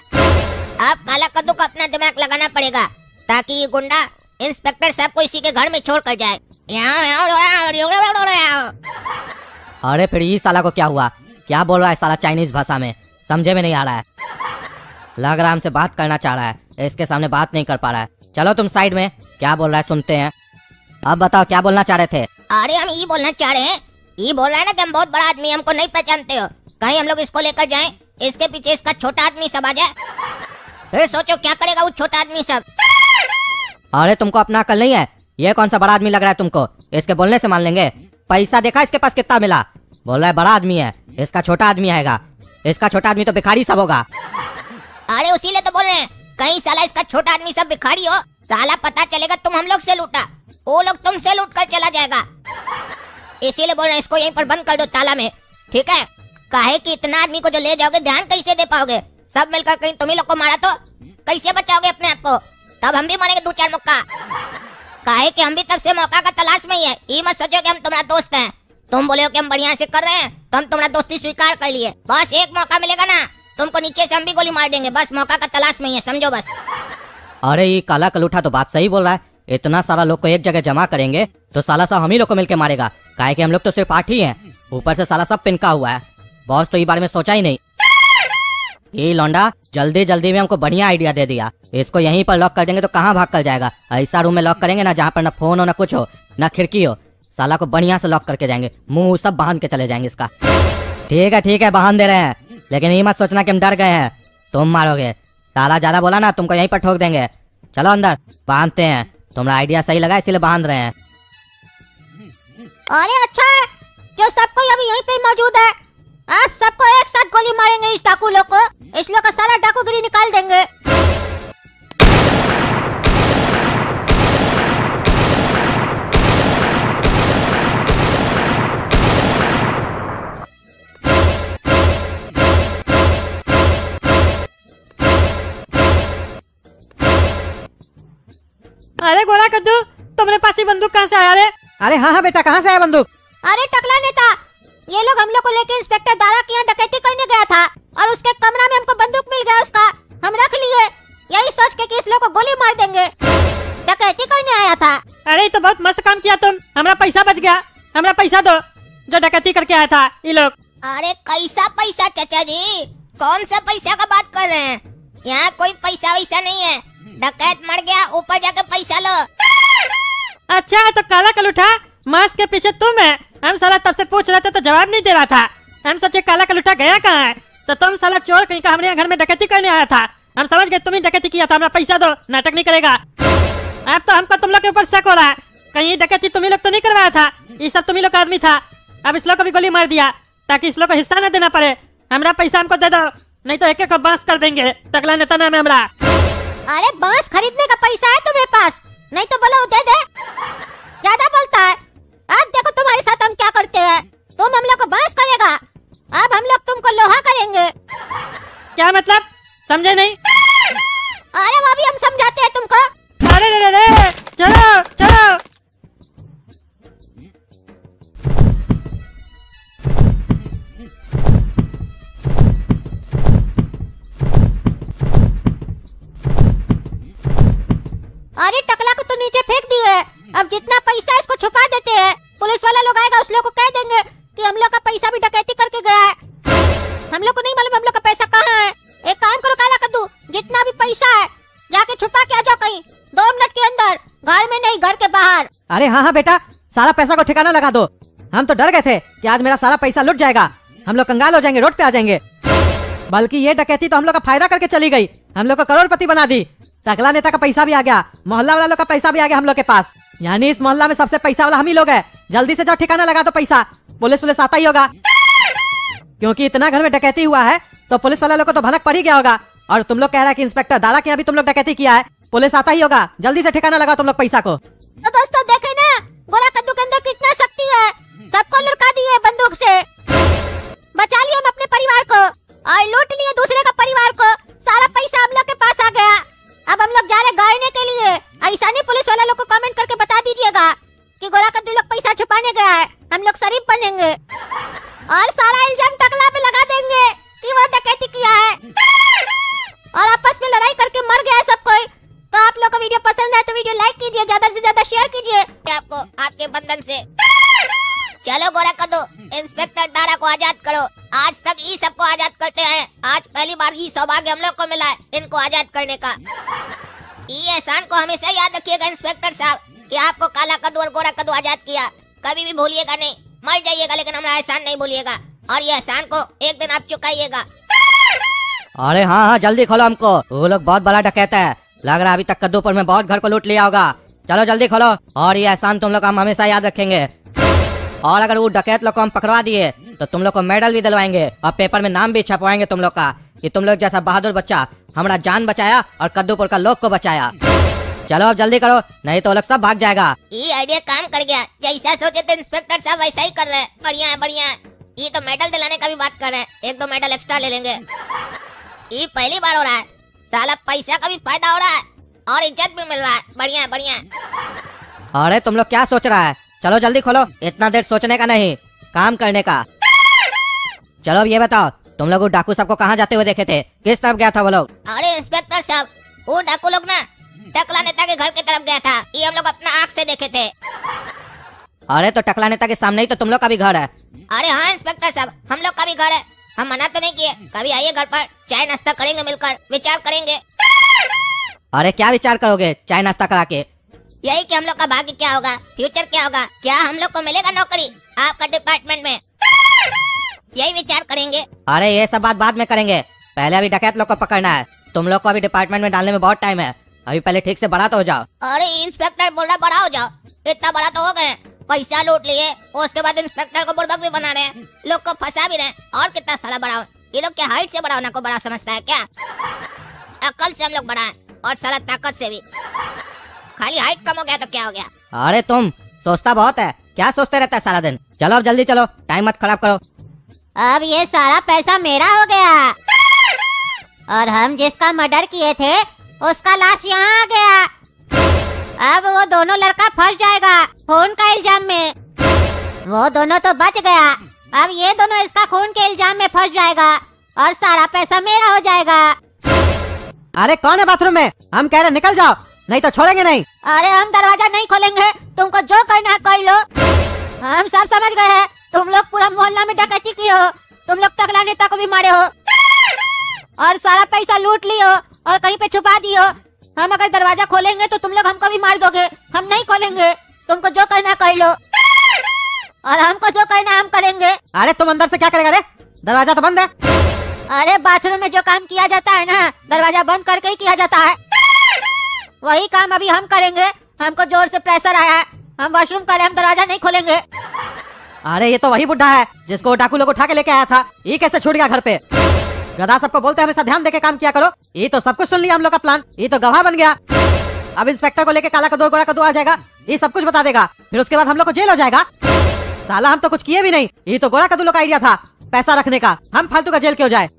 A: अब काला कद्दू को अपना दिमाग लगाना पड़ेगा ताकि ये गुंडा इंस्पेक्टर साहब को इसी के घर में छोड़ कर जाए।
C: अरे फिर ये साला को क्या हुआ? क्या बोल रहा है साला चाइनीज भाषा में? समझे में नहीं आ रहा है। लग रहा है हमसे बात करना चाह रहा है, इसके सामने बात नहीं कर पा रहा है। चलो तुम साइड में, क्या बोल रहा है सुनते हैं। अब बताओ क्या बोलना चाह रहे थे?
A: अरे हम ये बोलना चाह रहे हैं, ये बोल रहा है ना कि हम बहुत बड़ा आदमी, हमको नहीं पहचानते हो, कहीं हम लोग इसको लेकर जाएं, इसके पीछे इसका छोटा आदमी सब आ जाए, फिर सोचो क्या करेगा वो छोटा आदमी सब।
C: अरे तुमको अपना अकल नहीं है? ये कौन सा बड़ा आदमी लग रहा है तुमको? इसके बोलने से मान लेंगे? पैसा देखा इसके पास कितना मिला? बोल रहा है बड़ा आदमी है, इसका छोटा आदमी आएगा। इसका छोटा आदमी तो भिखारी सब होगा।
A: अरे उसीलिए तो बोल रहे हैं, कहीं साला इसका छोटा आदमी सब भिखारी हो, साला पता चलेगा तुम हम लोग से लूटा, वो लोग तुमसे लूट कर चला जाएगा। इसीलिए बोल रहे हैं इसको यहीं पर बंद कर दो ताला में, ठीक है? काहे कि इतना आदमी को जो ले जाओगे ध्यान कैसे दे पाओगे? सब मिलकर कहीं तुम ही लोग को मारा तो कैसे बचाओगे अपने आप को? तब हम भी मारेंगे 2-4 मौका। काहे कि हम भी तब से मौका का तलाश में ही है। ये मत सोचो कि हम तुम्हारा दोस्त हैं, तुम बोले हो कि हम बढ़िया से कर रहे हैं तो हम तुम्हारा दोस्ती स्वीकार कर लिए। बस एक मौका मिलेगा ना, तुमको नीचे से हम भी गोली मार देंगे। बस मौका का तलाश में ही है, समझो बस।
C: अरे ये काला कलूठा तो बात सही बोल रहा है। इतना सारा लोग को एक जगह जमा करेंगे तो साला सब हम ही लोग को मिलके मारेगा। काहे कि हम लोग तो सिर्फ 8 ही हैं, ऊपर से साला सब पिनका हुआ है। बॉस तो ये बारे में सोचा ही नहीं। ये लौंडा जल्दी जल्दी में हमको बढ़िया आइडिया दे दिया। इसको यहीं पर लॉक कर देंगे तो कहाँ भाग कर जाएगा? ऐसा रूम में लॉक करेंगे ना जहाँ पर ना फोन हो ना कुछ हो ना खिड़की हो। साला को बढ़िया से लॉक करके जाएंगे, मुंह सब बांध के चले जाएंगे इसका। ठीक है बांध दे रहे हैं, लेकिन ये मत सोचना कि हम डर गए हैं, तुम मारोगे। साला ज्यादा बोला ना तुमको यहीं पर ठोक देंगे। चलो अंदर बांधते हैं, तुम्हारा आइडिया सही लगा इसीलिए बांध रहे हैं।
A: अरे अच्छा है जो सब कोई अभी यहीं पे मौजूद है। आप सबको एक साथ गोली मारेंगे इस डाकू लोग को, इस लोग का सारा डाकूगिरी निकाल देंगे।
B: अरे गोरा कद्दू, तुम्हारे पास ही बंदूक कहाँ से आया रे?
C: अरे हाँ बेटा, कहाँ से आया बंदूक?
A: अरे टकला नेता, ये लोग हम लोग को लेके इंस्पेक्टर दारा के यहाँ डकैती करने गया था और उसके कमरा में हमको बंदूक मिल गया उसका, हम रख लिए यही सोच के कि इस लोग को गोली मार देंगे। डकैती करने आया था।
B: अरे तो बहुत मस्त काम किया तुम, हमारा पैसा बच गया। हमारा पैसा दो जो डकैती करके आया था ये लोग।
A: अरे कैसा पैसा चाचा जी? कौन सा पैसा का बात कर रहे हैं? यहाँ कोई पैसा वैसा नहीं है, डकैत मर गया, ऊपर जाके पैसा लो।
B: अच्छा तो काला कलूठा मास्क के पीछे तुम है? हम साला तब से पूछ रहे थे तो जवाब नहीं दे रहा था। हम सोचे काला कलूठा गया कहाँ है, तो तुम साला चोर कहीं का हमारे घर में डकैती करने आया था। हम समझ गए तुम ही डकैती किया था। हमारा पैसा दो, नाटक नहीं करेगा। अब तो हमको तुम लोग के ऊपर शक हो रहा है, कहीं डकैती तुम ही लोग तो नहीं करवाया था। ये सब तुम ही लोग का आदमी था। अब इस लोग को भी गोली मार दिया ताकि इस लोग को हिस्सा न देना पड़े। हमारा पैसा हमको दे दो, नहीं तो एक-एक को बांस कर देंगे। टकला नेता नाम है हमारा।
A: अरे बांस खरीदने का पैसा है तुम्हारे पास? नहीं तो बोलो दे दे, ज्यादा बोलता है। अब देखो तुम्हारे साथ हम क्या करते हैं। तुम हम लोग को बांस करेगा, अब हम लोग तुमको लोहा करेंगे।
B: क्या मतलब? समझे नहीं?
A: अरे वो भी हम समझाते हैं तुमको।
B: अरे रे रे रे, चलो चलो।
A: अरे टकला को तो नीचे फेंक दिए है। अब जितना पैसा इसको छुपा देते हैं, पुलिस वाला लोग आएगा, उस लोग को कह देंगे कि हम लोग का पैसा भी डकैती करके गया है। हम लोग को नहीं मालूम हम लोग का पैसा कहाँ है। एक काम करो काला कद्दू, जितना भी पैसा है जाके छुपा के आ जाओ कहीं 2 मिनट के अंदर, घर में नहीं घर के बाहर।
C: अरे हाँ बेटा, सारा पैसा को ठिकाना लगा दो। हम तो डर गए थे कि आज मेरा सारा पैसा लुट जाएगा, हम लोग कंगाल हो जाएंगे, रोड पे आ जाएंगे। बल्कि ये डकैती तो हम लोग का फायदा करके चली गई, हम लोग को करोड़पति बना दी। टकला नेता का पैसा भी आ गया, मोहल्ला वाला लोग का पैसा भी आ गया हम लोग के पास। यानी इस मोहल्ला में सबसे पैसा वाला हम ही लोग है। जल्दी से जाओ ठिकाना लगा दो पैसा, पुलिस आता ही होगा। क्योंकि इतना घर में डकैती हुआ है तो पुलिस वाले लोग को तो भनक पड़ ही गया होगा। और तुम लोग कह रहा है कि इंस्पेक्टर दादा के यहाँ भी तुम लोग डकैती किया है, पुलिस आता ही होगा। जल्दी से ठिकाना लगाओ तुम लोग पैसा को।
A: तो दोस्तों देखे ना गोरा कद्दू के अंदर कितना शक्ति है, सबको लुढ़का दिए बंदूक से, बचा लिए हम अपने परिवार को और लूट लिए दूसरे का परिवार को। सारा पैसा हम लोग के पास आ गया। अब हम लोग जा रहे गाड़ने के लिए। ऐसा नहीं, पुलिस वाले लोग को कमेंट करके बता दीजिएगा कि गोरा कद्दू लोग पैसा छुपाने गया है। हम लोग शरीफ बनेंगे और सारा इल्जाम टकला पे लगा देंगे कि वो डकैती किया है और आपस में लड़ाई करके मर गया है सब कोई। तो आप लोग को वीडियो पसंद है तो वीडियो लाइक कीजिए, ज्यादा से ज्यादा शेयर कीजिए आपको आपके बंधन से। चलो गोरा कद्दू, इंस्पेक्टर दारा को आजाद करो। आज तक ये सबको आजाद करते हैं, आज पहली बार ये सौभाग्य हम लोग को मिला है इनको आजाद करने का। ये एहसान को हमेशा याद रखिएगा इंस्पेक्टर साहब कि आपको काला कद्दू और गोरा कद्दू आजाद किया। कभी भी भूलिएगा नहीं, मर जाइएगा लेकिन हमारा एहसान नहीं भूलिएगा और ये एहसान को एक दिन आप चुकाइएगा।
C: अरे हाँ, जल्दी खोलो हमको, वो लोग बहुत बड़ा डकैत है। लग रहा है अभी तक कद्दूपुर में बहुत घर को लूट लिया होगा। चलो जल्दी खोलो और ये एहसान तुम लोग हम हमेशा याद रखेंगे। और अगर वो डकैत लोग को हम पकड़वा दिए तो तुम लोग को मेडल भी दिलवाएंगे और पेपर में नाम भी छपवाएंगे तुम लोग का कि तुम लोग जैसा बहादुर बच्चा हमारा जान बचाया और कद्दूपुर का लोग को बचाया। चलो अब जल्दी करो, नहीं तो लोग सब भाग जाएगा।
A: ये आइडिया काम कर गया, जैसा सोचे थे इंस्पेक्टर साहब वैसा ही कर रहे हैं। बढ़िया है बढ़िया है। ये तो मेडल दिलाने का भी बात कर रहे हैं, 1-2 मेडल एक्स्ट्रा ले लेंगे। ये पहली बार हो रहा है, साला पैसा का भी फायदा हो रहा है और इज्जत भी मिल रहा है। बढ़िया है बढ़िया है।
C: अरे तुम लोग क्या सोच रहा है, चलो जल्दी खोलो, इतना देर सोचने का नहीं काम करने का। चलो अब ये बताओ, तुम लोग डाकू सबको कहाँ जाते हुए देखे थे, किस तरफ गया था वो लोग?
A: अरे इंस्पेक्टर साहब, वो डाकू लोग ना टकला नेता के घर की तरफ गया था, ये हम लोग अपना आँख से देखे थे।
C: अरे तो टकला नेता के सामने ही तो तुम लोग का भी घर है।
A: अरे हाँ इंस्पेक्टर साहब, हम लोग का भी घर है, हम मना तो नहीं किए। कभी आइए घर पर, चाय नाश्ता करेंगे मिलकर, विचार करेंगे।
C: अरे क्या विचार करोगे चाय नाश्ता करा के?
A: यही कि हम लोग का भाग्य क्या होगा, फ्यूचर क्या होगा, क्या हम लोग को मिलेगा नौकरी आपका डिपार्टमेंट में, यही विचार करेंगे।
C: अरे ये सब बात बाद में करेंगे, पहले अभी डकैत लोग को पकड़ना है। तुम लोग को अभी डिपार्टमेंट में डालने में बहुत टाइम है, अभी पहले ठीक से बड़ा तो हो जाओ।
A: अरे इंस्पेक्टर बोल रहा बड़ा हो जाओ, इतना बड़ा तो हो गए, पैसा लूट लिए उसके बाद इंस्पेक्टर को बुड़बक भी बना रहे हैं, लोग को फंसा भी रहे हैं। और कितना साला बड़ा हो, ये लोग क्या हाइट से बड़ा होना को बड़ा समझता है क्या? अकल से हम लोग बड़ा है और साला ताकत से भी। खाली हाइट कम हो गया तो क्या हो गया?
C: अरे तुम सोचता बहुत है, क्या सोचते रहता है सारा दिन? चलो अब जल्दी चलो, टाइम मत खराब करो।
A: अब ये सारा पैसा मेरा हो गया और हम जिसका मर्डर किए थे उसका लाश यहाँ आ गया। अब वो दोनों लड़का फंस जाएगा खून का इल्जाम में, वो दोनों तो बच गया, अब ये दोनों इसका खून के इल्जाम में फंस जाएगा और सारा पैसा मेरा हो जाएगा।
C: अरे कौन है बाथरूम में? हम कह रहे निकल जाओ, नहीं तो छोड़ेंगे नहीं।
A: अरे हम दरवाजा नहीं खोलेंगे, तुमको जो करना है कर लो, हम सब समझ गए हैं। तुम लोग पूरा मोहल्ला में डकैती की हो, तुम लोग टकला नेता को भी मारे हो और सारा पैसा लूट ली हो और कहीं पे छुपा दी हो। हम अगर दरवाजा खोलेंगे तो तुम लोग हमको भी मार दोगे, हम नहीं खोलेंगे। तुमको जो करना कर लो और हमको जो करना हम करेंगे।
C: अरे तुम अंदर से क्या करेगा रे, दरवाजा तो बंद है।
A: अरे बाथरूम में जो काम किया जाता है ना, दरवाजा बंद करके ही किया जाता है, वही काम अभी हम करेंगे। हमको जोर से प्रेशर आया है, हम वॉशरूम कर रहे हैं, हम दरवाजा नहीं खोलेंगे।
C: अरे ये तो वही बुड्ढा है जिसको डाकू लोग उठा के लेके आया था, ये कैसे छूट गया घर पे? गधा सबको बोलते हैं हमेशा ध्यान देके काम किया करो, ये तो सब कुछ सुन लिया हम लोग का प्लान, ये तो गवाह बन गया। अब इंस्पेक्टर को लेके काला कद्दू गोरा कद्दू आ जाएगा, ये सब कुछ बता देगा, फिर उसके बाद हम लोग को जेल हो जाएगा। साला हम तो कुछ किए भी नहीं, ये तो गोरा कद्दू लोग का आइडिया था पैसा रखने का, हम फालतू का जेल क्यों जाए?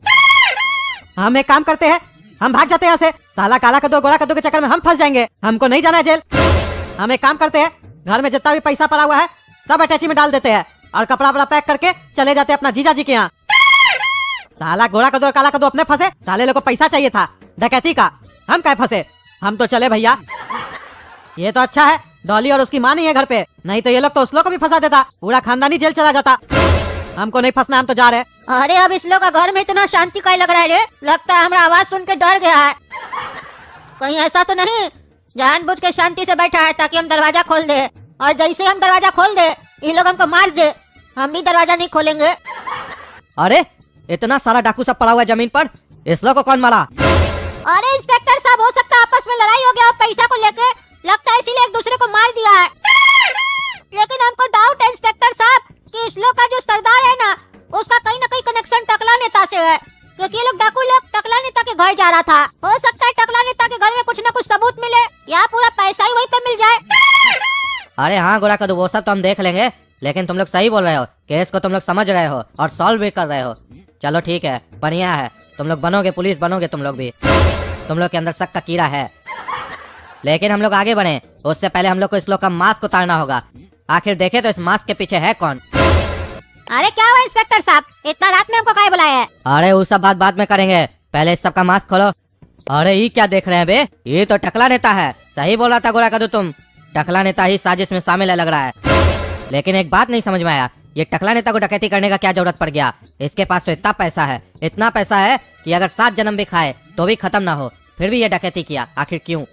C: हम एक काम करते हैं, हम भाग जाते हैं यहाँ से, साला काला कद्दू गोरा कद्दू के चक्कर में हम फंस जाएंगे, हमको नहीं जाना है जेल। हम एक काम करते हैं, घर में जितना भी पैसा पड़ा हुआ है सब अटैची में डाल देते हैं और कपड़ा वपड़ा पैक करके चले जाते हैं अपना जीजा जी के यहाँ। साला गोरा कद्दू और काला कद्दू अपने फंसे, साले लोग को पैसा चाहिए था डकैती का, हम क्या फंसे? हम तो चले भैया। ये तो अच्छा है डॉली और उसकी माँ नहीं है घर पे, नहीं तो ये लोग तो उस लोग को भी फंसा देता, पूरा खानदानी जेल चला जाता। हमको नहीं फंसना, हम तो जा रहे।
A: अरे अब इस लोग का घर में इतना शांति का लग रहा है रे, लगता है हमारा आवाज सुन के डर गया है। कहीं ऐसा तो नहीं जानबूझ के शांति से बैठा है ताकि हम दरवाजा खोल दे, और जैसे हम दरवाजा खोल दे ये लोग हमको मार दे, हम भी दरवाजा नहीं खोलेंगे।
C: अरे इतना सारा डाकू सब पड़ा हुआ है जमीन पर, इस लोग को कौन मारा?
A: अरे इंस्पेक्टर साहब, हो सकता है आपस में लड़ाई हो गया हो पैसा को लेके, लगता है इसीलिए एक दूसरे को मार दिया है। लेकिन हमको डाउट है इंस्पेक्टर साहब कि इस लोग का जो सरदार है ना, उसका कहीं न कहीं कनेक्शन टकला नेता से है, क्योंकि ये लोग डाकू लोग टकला नेता के घर जा रहा था। हो सकता है टकला नेता के घर में कुछ न कुछ सबूत मिले या पूरा पैसा ही वहीं पे मिल जाए।
C: अरे हाँ गोरा कद्दू, वो सब तो हम देख लेंगे, लेकिन तुम लोग सही बोल रहे हो, केस को तुम लोग समझ रहे हो और सॉल्व भी कर रहे हो। चलो ठीक है, बढ़िया है, तुम लोग बनोगे, पुलिस बनोगे तुम लोग भी। तुम लोग के अंदर शक का कीड़ा है। लेकिन हम लोग आगे बढ़े उससे पहले हम लोग को इस लोग का मास्क उतारना होगा। आखिर देखे तो इस मास्क के पीछे है कौन।
A: अरे क्या हुआ इंस्पेक्टर साहब, इतना रात में हमको काहे बुलाया है?
C: अरे वो सब बात बाद में करेंगे, पहले इस सब का मास्क खोलो। अरे ये क्या देख रहे हैं बे, ये तो टकला नेता है। सही बोल रहा था गोरा कद्दू, तुम टकला नेता ही साजिश में शामिल है लग रहा है। लेकिन एक बात नहीं समझ में आया, ये टकला नेता को डकैती करने का क्या जरूरत पड़ गया? इसके पास तो इतना पैसा है, इतना पैसा है कि अगर 7 जन्म भी खाए तो भी खत्म ना हो, फिर भी ये डकैती किया, आखिर क्यों?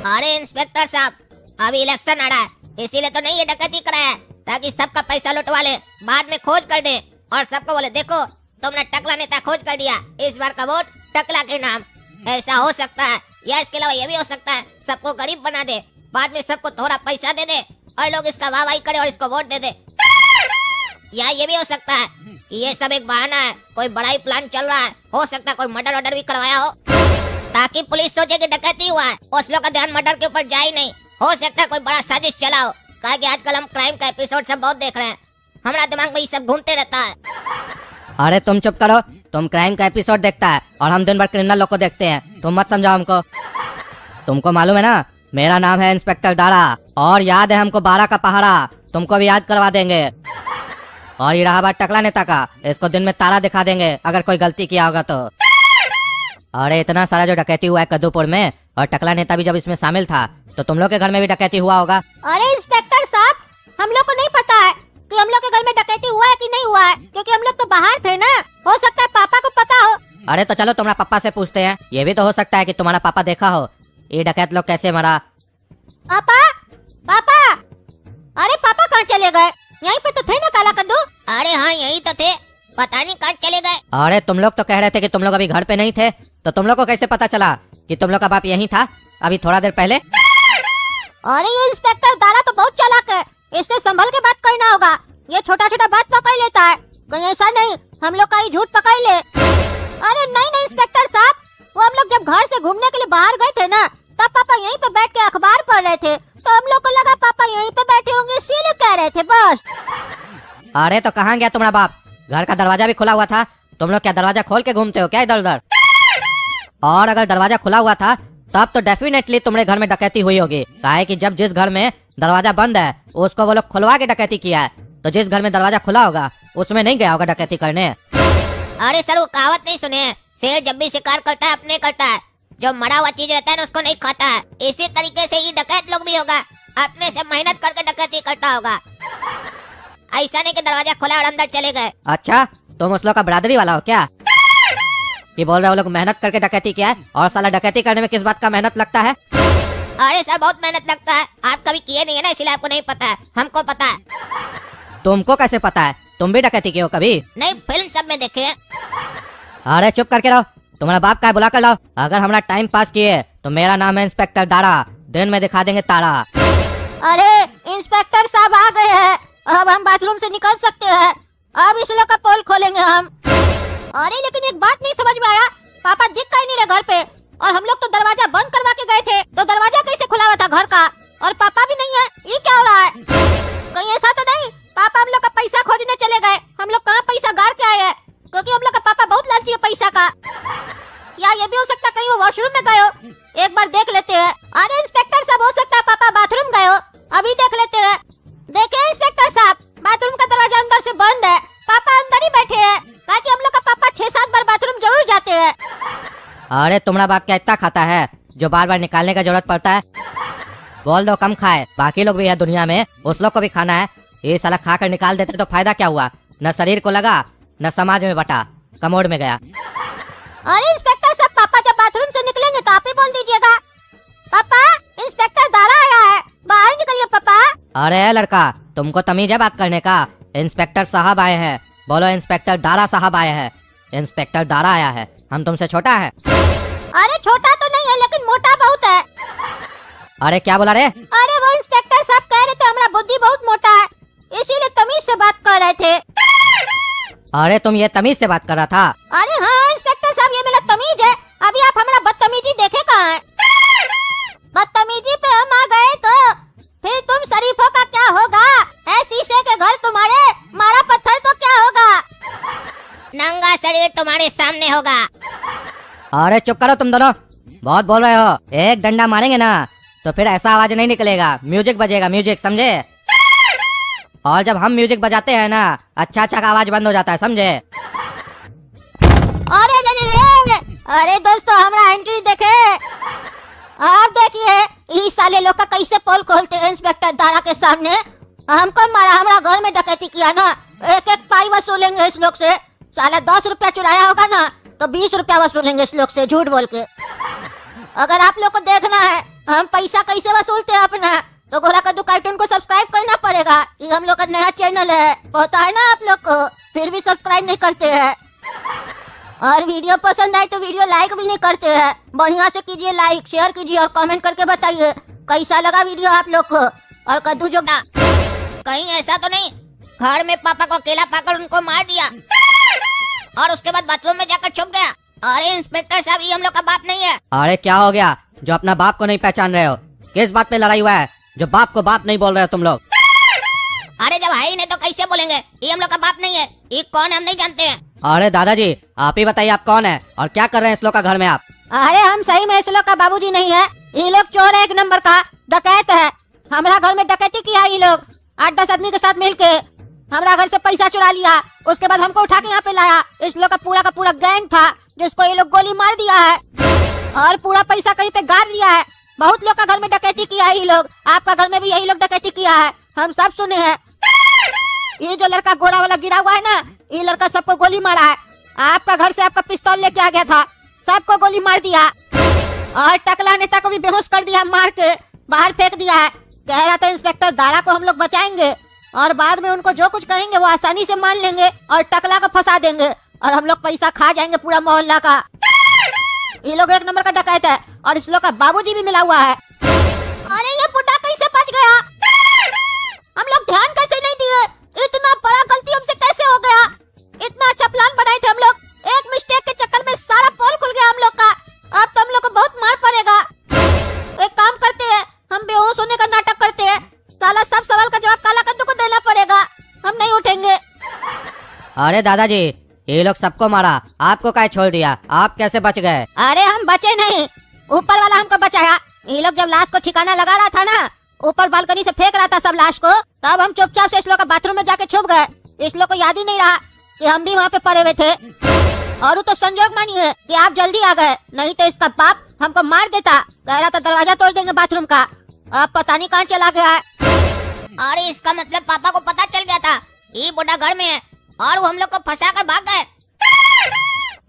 A: अरे इंस्पेक्टर साहब, अभी इलेक्शन आ रहा है, इसीलिए तो नहीं ये डकैती कराया है, ताकि सबका पैसा लुटवा ले, बाद में खोज कर दे और सबको बोले देखो तुमने टकला नेता खोज कर दिया, इस बार का वोट टकला के नाम। ऐसा हो सकता है, या इसके अलावा ये भी हो सकता है सबको गरीब बना दे, बाद में सबको थोड़ा पैसा दे दे और लोग इसका वाहवाही करे और इसको वोट दे दे। या ये भी हो सकता है कि ये सब एक बहाना है, कोई बड़ा ही प्लान चल रहा है, हो सकता है कोई मर्डर वर्डर भी करवाया हो, ताकि पुलिस सोचे कि डकैती हुआ है, उस लोग का ध्यान मर्डर के ऊपर जाए नहीं। हो सकता है कोई बड़ा साजिश चला हो, कहा कि आजकल हम क्राइम का एपिसोड सब बहुत देख रहे हैं, हमारा दिमाग में ये सब घूमते रहता है।
C: अरे तुम चुप करो, तुम क्राइम का एपिसोड देखता है और हम दिन भर क्रिमिनल लोग को देखते हैं, तुम मत समझाओ हमको। तुमको मालूम है ना, मेरा नाम है इंस्पेक्टर दाड़ा और याद है हमको 12 का पहाड़ा, तुमको भी याद करवा देंगे। और ये रहा बात टकला नेता का, इसको दिन में तारा दिखा देंगे अगर कोई गलती किया होगा तो। अरे इतना सारा जो डकैती हुआ है कद्दूपुर में, और टकला नेता भी जब इसमें शामिल था, तो तुम लोग के घर में भी डकैती हुआ होगा।
A: अरे इंस्पेक्टर साहब, हम लोग को नहीं पता है कि हम लोग के घर में डकैती हुआ है कि नहीं हुआ है, क्योंकि हम लोग तो बाहर थे ना, हो सकता है पापा को पता हो।
C: अरे तो चलो तुम्हारा पापा से पूछते हैं, ये भी तो हो सकता है कि तुम्हारा पापा देखा हो ये डकैत लोग कैसे मरा।
A: पापा, पापा, अरे पापा कहाँ चले गए? यहीं पे तो थे ना काला कद्दू। अरे हाँ यहीं तो थे, पता नहीं कहाँ चले गए।
C: अरे तुम लोग तो कह रहे थे कि तुम लोग अभी घर पे नहीं थे, तो तुम लोग को कैसे पता चला कि तुम लोग का बाप यहीं था अभी थोड़ा देर पहले?
A: अरे ये इंस्पेक्टर दाड़ा तो बहुत चालाक है, इससे संभल के बात करना होगा, ये छोटा छोटा बात पकड़ लेता है, कहीं ऐसा नहीं हम लोग का ही झूठ पकड़ ले। अरे नहीं नहीं इंस्पेक्टर साहब, वो हम लोग जब घर से घूमने के लिए बाहर गए थे ना, तब पापा यहीं पे बैठ के अखबार पढ़ रहे थे, तो हम लोग को लगा पापा यहीं पे बैठे होंगे, इसीलिए कह रहे थे बस।
C: अरे तो कहाँ गया तुम्हारा बाप? घर का दरवाजा भी खुला हुआ था, तुम लोग क्या दरवाजा खोल के घूमते हो क्या इधर उधर? और अगर दरवाजा खुला हुआ था तब तो डेफिनेटली तुम्हारे घर में डकैती हुई होगी, काहे कि जब जिस घर में दरवाजा बंद है उसको वो लोग खुलवा के डकैती किया है, तो जिस घर में दरवाजा खुला होगा उसमें नहीं गया होगा डकैती करने।
A: अरे सर वो कहावत नहीं सुने, शेर जब भी शिकार करता है अपने करता है, जो मरा हुआ चीज रहता है ना उसको नहीं खाता है। इसी तरीके से ये डकैत लोग भी होगा, अपने से मेहनत करके डकैती करता होगा, ऐसा नहीं कि दरवाजा खुला और अंदर चले गए।
C: अच्छा तुम उस लोग का बरादरी वाला हो क्या कि बोल रहे हो लोग मेहनत करके डकैती किया है? और साला डकैती करने में किस बात का मेहनत लगता है?
A: अरे सर बहुत मेहनत लगता है, आप कभी किए नहीं है ना, इसलिए आपको नहीं पता है, हमको पता है।
C: तुमको कैसे पता है? तुम भी डकैती किए हो कभी?
A: नहीं, फिल्म सब में देखे हैं।
C: अरे चुप करके रहो, तुम्हारा बाप का है बुला कर लाओ। अगर हमारा टाइम पास किए तो मेरा नाम है इंस्पेक्टर दाड़ा, दिन में दिखा देंगे तारा।
A: अरे इंस्पेक्टर साहब आ गए हैं, अब हम बाथरूम से निकल सकते हैं, अब इस लोग का पोल खोलेंगे हम। अरे लेकिन एक बात नहीं समझ में आया, पापा दिख कहीं नहीं रहे घर पे, और हम लोग तो दरवाजा बंद करवा के गए थे, तो दरवाजा कैसे खुला हुआ था घर का, और पापा भी नहीं है, ये क्या हो रहा है? कहीं ऐसा तो नहीं पापा हम लोग का पैसा खोजने चले गए? हम लोग कहाँ पैसा गाड़ के आए हैं, क्योंकि हम लोग का पापा बहुत लालची है पैसा का। या ये भी हो सकता कहीं वो वॉशरूम में गए हो, एक बार देख लेते हैं। अरे इंस्पेक्टर साहब हो सकता है पापा बाथरूम गए हो, अभी देख लेते हैं। देखिए इंस्पेक्टर साहब, बाथरूम का दरवाजा अंदर से बंद है, पापा अंदर ही बैठे हैं, ताकि हम लोग का पापा 6-7 बार बाथरूम जरूर जाते हैं।
C: अरे तुम्हारा बाप क्या इतना खाता है जो बार बार निकालने का जरूरत पड़ता है? बोल दो कम खाए, बाकी लोग भी है दुनिया में, उस लोग को भी खाना है। ये साला खा कर निकाल देते तो फायदा क्या हुआ? न शरीर को लगा न समाज में बटा, कमोड में गया।
A: अरे इंस्पेक्टर साहब, पापा जब बाथरूम से निकलेंगे तो आप ही बोल दीजिएगा। पापा इंस्पेक्टर दाड़ा आया है, बाहर निकलिए पापा।
C: अरे लड़का, तुमको तमीज है बात करने का? इंस्पेक्टर साहब आए हैं, बोलो इंस्पेक्टर दाड़ा साहब आए हैं। इंस्पेक्टर दाड़ा आया है, हम तुमसे छोटा है?
A: अरे छोटा तो नहीं है, लेकिन मोटा बहुत है।
C: अरे क्या बोला रे?
A: अरे वो इंस्पेक्टर साहब कह रहे थे हमारा बुद्धि बहुत मोटा है, इसीलिए तमीज से बात कर रहे थे।
C: अरे तुम ये तमीज से बात कर रहा था?
A: अरे हाँ इंस्पेक्टर साहब, ये मेरा तमीज है। अभी आप हमारा बदतमीजी देखे कहाँ है? बदतमीजी पे हम आ गए तो फिर तुम शरीफों का क्या होगा? शीशे के घर तुम्हारे, मारा पत्थर तो क्या होगा? नंगा शरीर तुम्हारे सामने होगा।
C: अरे चुप करो तुम दोनों, बहुत बोल रहे हो। एक डंडा मारेंगे ना तो फिर ऐसा आवाज नहीं निकलेगा, म्यूजिक बजेगा, म्यूजिक, समझे? और जब हम म्यूजिक बजाते हैं ना, अच्छा अच्छा का आवाज बंद हो जाता है, समझे?
A: अरे दोस्तों हमारा एंट्री देखे, आप देखिए इस साले लोग का कैसे पोल खोलते हैं इंस्पेक्टर दारा के सामने। हमको मारा, हमारा घर में डकैती किया ना, एक एक पाई वसूलेंगे इस लोग से। साला 10 रुपया चुराया होगा ना तो 20 रुपया वसूलेंगे इस लोग से, झूठ बोल के। अगर आप लोग को देखना है हम पैसा कैसे वसूलते हैं अपना, तो घोड़ा कद्दू कार्टून को सब्सक्राइब करना पड़ेगा। ये हम लोग का नया चैनल है, पता है ना आप लोग को, फिर भी सब्सक्राइब नहीं करते हैं। और वीडियो पसंद आए तो वीडियो लाइक भी नहीं करते हैं। बढ़िया से कीजिए लाइक, शेयर कीजिए और कमेंट करके बताइए कैसा लगा वीडियो आप लोग को। और कद्दू जो कहीं ऐसा तो नहीं घर में पापा को अकेला पाकर उनको मार दिया और उसके बाद बाथरूम में जाकर छुप गया? अरे इंस्पेक्टर साहब, ये हम लोग का बाप नहीं है।
C: अरे क्या हो गया जो अपना बाप को नहीं पहचान रहे हो? किस बात पे लड़ाई हुआ है जो बाप को बाप नहीं बोल रहे हो तुम लोग?
A: अरे जब है ही नहीं तो कैसे बोलेंगे? ये हम लोग का बाप नहीं है। ये कौन है हम नहीं जानते हैं।
C: अरे दादाजी आप ही बताइए, आप कौन है और क्या कर रहे हैं इस लोग का घर में आप?
A: अरे हम सही में इस लोग का बाबूजी नहीं है। ये लोग चोर है, एक नंबर का डकैत है। हमारा घर में डकैती किया ये लोग, 8-10 आदमी के साथ मिलके हमारा घर से पैसा चुरा लिया। उसके बाद हमको उठा के यहाँ पे लाया। इस लोग का पूरा गैंग था जिसको ये लोग गोली मार दिया है और पूरा पैसा कहीं पे गाड़ लिया है। बहुत लोग का घर में डकैती किया है ये लोग। आपका घर में भी यही लोग डकैती किया है, हम सब सुने हैं। ये जो लड़का गोरा वाला गिरा हुआ है ना, ये लड़का सबको गोली मारा है। आपका घर से आपका पिस्तौल लेके आ गया था, सबको गोली मार दिया और टकला नेता को भी बेहोश कर दिया, मार के बाहर फेंक दिया है। कह रहा था इंस्पेक्टर दारा को हम लोग बचाएंगे और बाद में उनको जो कुछ कहेंगे वो आसानी से मान लेंगे और टकला को फंसा देंगे और हम लोग पैसा खा जाएंगे पूरा मोहल्ला का। ये लोग एक नंबर का डकैत है और इस लोग का बाबूजी भी मिला हुआ है। अरे ये बुड्ढा कैसे बच गया? हम लोग ध्यान कैसे नहीं दिए? इतना बड़ा गलती हमसे कैसे हो गया? इतना अच्छा प्लान बनाए थे हम लोग, एक मिस्टेक के चक्कर में सारा पोल खुल गया हम लोग का। अब तो हम लोग को बहुत मार पड़ेगा। एक काम करते हैं, हम बेहोश होने का नाटक करते हैं। साला सब सवाल का जवाब काला कद्दू को देना पड़ेगा, हम नहीं उठेंगे।
C: अरे दादाजी ये लोग सबको मारा, आपको क्या छोड़ दिया? आप कैसे बच गए?
A: अरे हम बचे नहीं, ऊपर वाला हमको बचाया। ये लोग जब लाश को ठिकाना लगा रहा था ना, ऊपर बालकनी से फेंक रहा था सब लाश को, तब हम चुपचाप से इस लोग का बाथरूम में जाके छुप गए। इस लोग को याद ही नहीं रहा कि हम भी वहाँ पे पड़े हुए थे। और वो तो संजोग मानिए कि आप जल्दी आ गए, नहीं तो इसका बाप हमको मार देता। कह रहा था दरवाजा तोड़ देंगे बाथरूम का, अब पता नहीं कहाँ चला गया है। अरे इसका मतलब पापा को पता चल गया था ये बुढ़ा घर में है और वो हम लोग को फंसा कर भाग गए।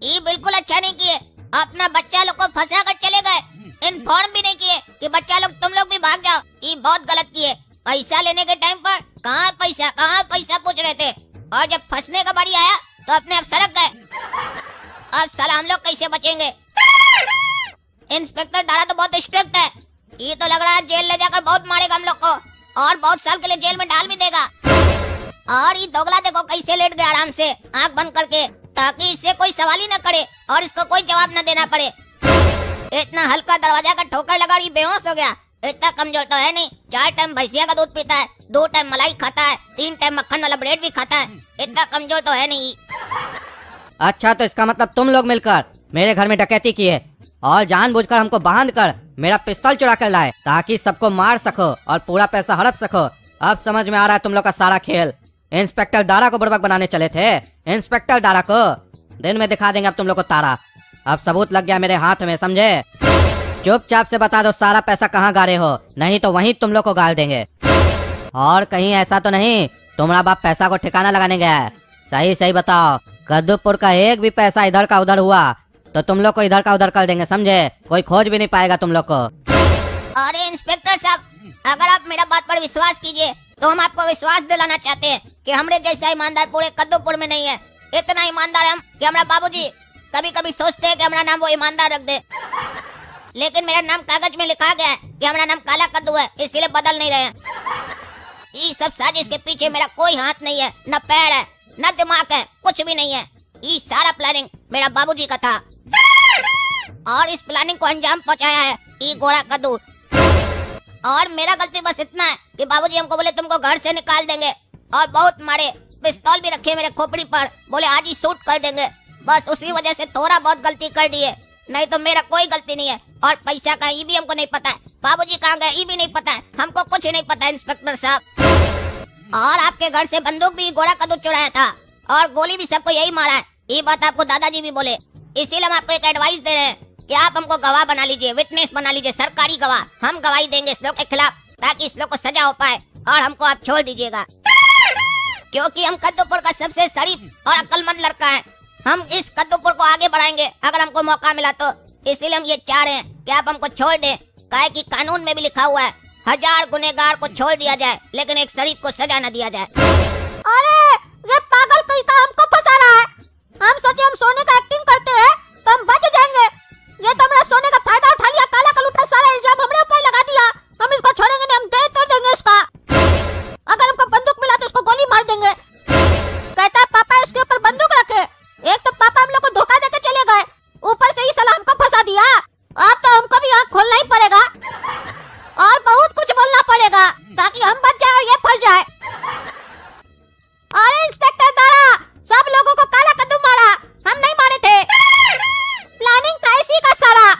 A: ये बिल्कुल अच्छा नहीं किए, अपना बच्चा लोग को फंसा कर चले गए। इन्फॉर्म भी नहीं किए कि बच्चा लोग तुम लोग भी भाग जाओ। ये बहुत गलत किए। पैसा लेने के टाइम पर कहाँ पैसा पूछ रहे थे और जब फंसने का बारी आया तो अपने आप सड़क गए। अब साला हम लोग कैसे बचेंगे? इंस्पेक्टर दारा तो बहुत स्ट्रिक्ट है, ये तो लग रहा है जेल ले जाकर बहुत मारेगा हम लोग को और बहुत साल के लिए जेल में डाल भी देगा। और ये दोगला देखो कैसे लेट गया आराम से आंख बंद करके, ताकि इससे कोई सवाल ही न करे और इसको कोई जवाब न देना पड़े। इतना हल्का दरवाजा का ठोकर लगा और ये बेहोश हो गया। इतना कमजोर तो है नहीं, 4 टाइम भैंसिया का दूध पीता है, 2 टाइम मलाई खाता है, 3 टाइम मक्खन वाला ब्रेड भी खाता है। इतना कमजोर तो है नहीं।
C: अच्छा तो इसका मतलब तुम लोग मिलकर मेरे घर में डकैती किए और जानबूझकर हमको बांध कर मेरा पिस्तौल चुरा कर लाए ताकि सबको मार सको और पूरा पैसा हड़प सको। अब समझ में आ रहा है तुम लोग का सारा खेल। इंस्पेक्टर दारा को बुड़बक बनाने चले थे, इंस्पेक्टर दारा को दिन में दिखा देंगे अब तुम लोग को तारा। अब सबूत लग गया मेरे हाथ में, समझे? चुपचाप से बता दो सारा पैसा कहाँ गाड़े हो, नहीं तो वहीं तुम लोग को गाल देंगे। और कहीं ऐसा तो नहीं तुम्हारा बाप पैसा को ठिकाना लगाने गया है? सही सही बताओ, कद्दूपुर का एक भी पैसा इधर का उधर हुआ तो तुम लोग को इधर का उधर कर देंगे, समझे? कोई खोज भी नहीं पाएगा तुम लोग को।
A: अरे इंस्पेक्टर साहब, अगर आप मेरा बात पर विश्वास कीजिए तो हम आपको विश्वास दिलाना चाहते हैं कि हमरे जैसा ईमानदार पूरे कद्दूपुर में नहीं है। इतना ईमानदार हम कि हमारा बाबूजी कभी कभी सोचते हैं कि हमारा नाम वो ईमानदार रख दे, लेकिन मेरा नाम कागज में लिखा गया है कि हमारा नाम काला कद्दू है, इसीलिए बदल नहीं रहे हैं। ये सब साजिश के पीछे मेरा कोई हाथ नहीं है, न पैर है, न दिमाग है, कुछ भी नहीं है। ये सारा प्लानिंग मेरा बाबूजी का था और इस प्लानिंग को अंजाम पहुंचाया है ये गोरा कद्दू। और मेरा गलती बस इतना है कि बाबूजी हमको बोले तुमको घर से निकाल देंगे और बहुत मारे, पिस्तौल भी रखे मेरे खोपड़ी पर, बोले आज ही शूट कर देंगे। बस उसी वजह से थोड़ा बहुत गलती कर दी है, नहीं तो मेरा कोई गलती नहीं है। और पैसा का ये भी हमको नहीं पता है, बाबूजी कहाँ गए ये भी नहीं पता है, हमको कुछ नहीं पता है इंस्पेक्टर साहब। और आपके घर से बंदूक भी गोरा कद्दू चुराया था और गोली भी सबको यही मारा है, ये बात आपको दादाजी भी बोले। इसीलिए हम आपको एक एडवाइस दे रहे हैं कि आप हमको गवाह बना लीजिए, विटनेस बना लीजिए, सरकारी गवाह। हम गवाही देंगे इस लोग के खिलाफ ताकि इस लोग को सजा हो पाए और हमको आप छोड़ दीजिएगा, क्योंकि हम कद्दूपुर का सबसे शरीफ और अक्लमंद लड़का है। हम इस कद्दूपुर को आगे बढ़ाएंगे अगर हमको मौका मिला तो। इसीलिए हम ये चाह रहे हैं कि आप हमको छोड़ दें, काहे कि कानून में भी लिखा हुआ है 1000 गुनहगार को छोड़ दिया जाए लेकिन एक शरीफ को सजा न दिया जाए।
D: अरे ये पागल कहीं का हमको फंसा रहा है। हम सोचे हम सोने का एक्टिंग करते हैं तो हम बच जाएंगे, ये तो हमारा सोने का फायदा उठा लिया। काला कलूटा सारा इल्जाम हमरे ऊपर लगा दिया। हम इसको छोड़ेंगे नहीं, हम दे तोड़ देंगे इसका। अगर हमको बंदूक मिला तो उसको गोली मार देंगे। कहता है पापा इसके ऊपर बंदूक रखे। एक तो पापा हम लोग को धोखा देके चले गए, ऊपर से ही साला हमको फंसा दिया। अब तो हमको भी आँख खोलना ही पड़ेगा और बहुत कुछ बोलना पड़ेगा ताकि हम बच जाए और ये फंस जाए। अरे इंस्पेक्टर दारा, सब लोगों को काला कद्दू मारा, हम नहीं मारे थे। प्लानिंग था इसी का सारा।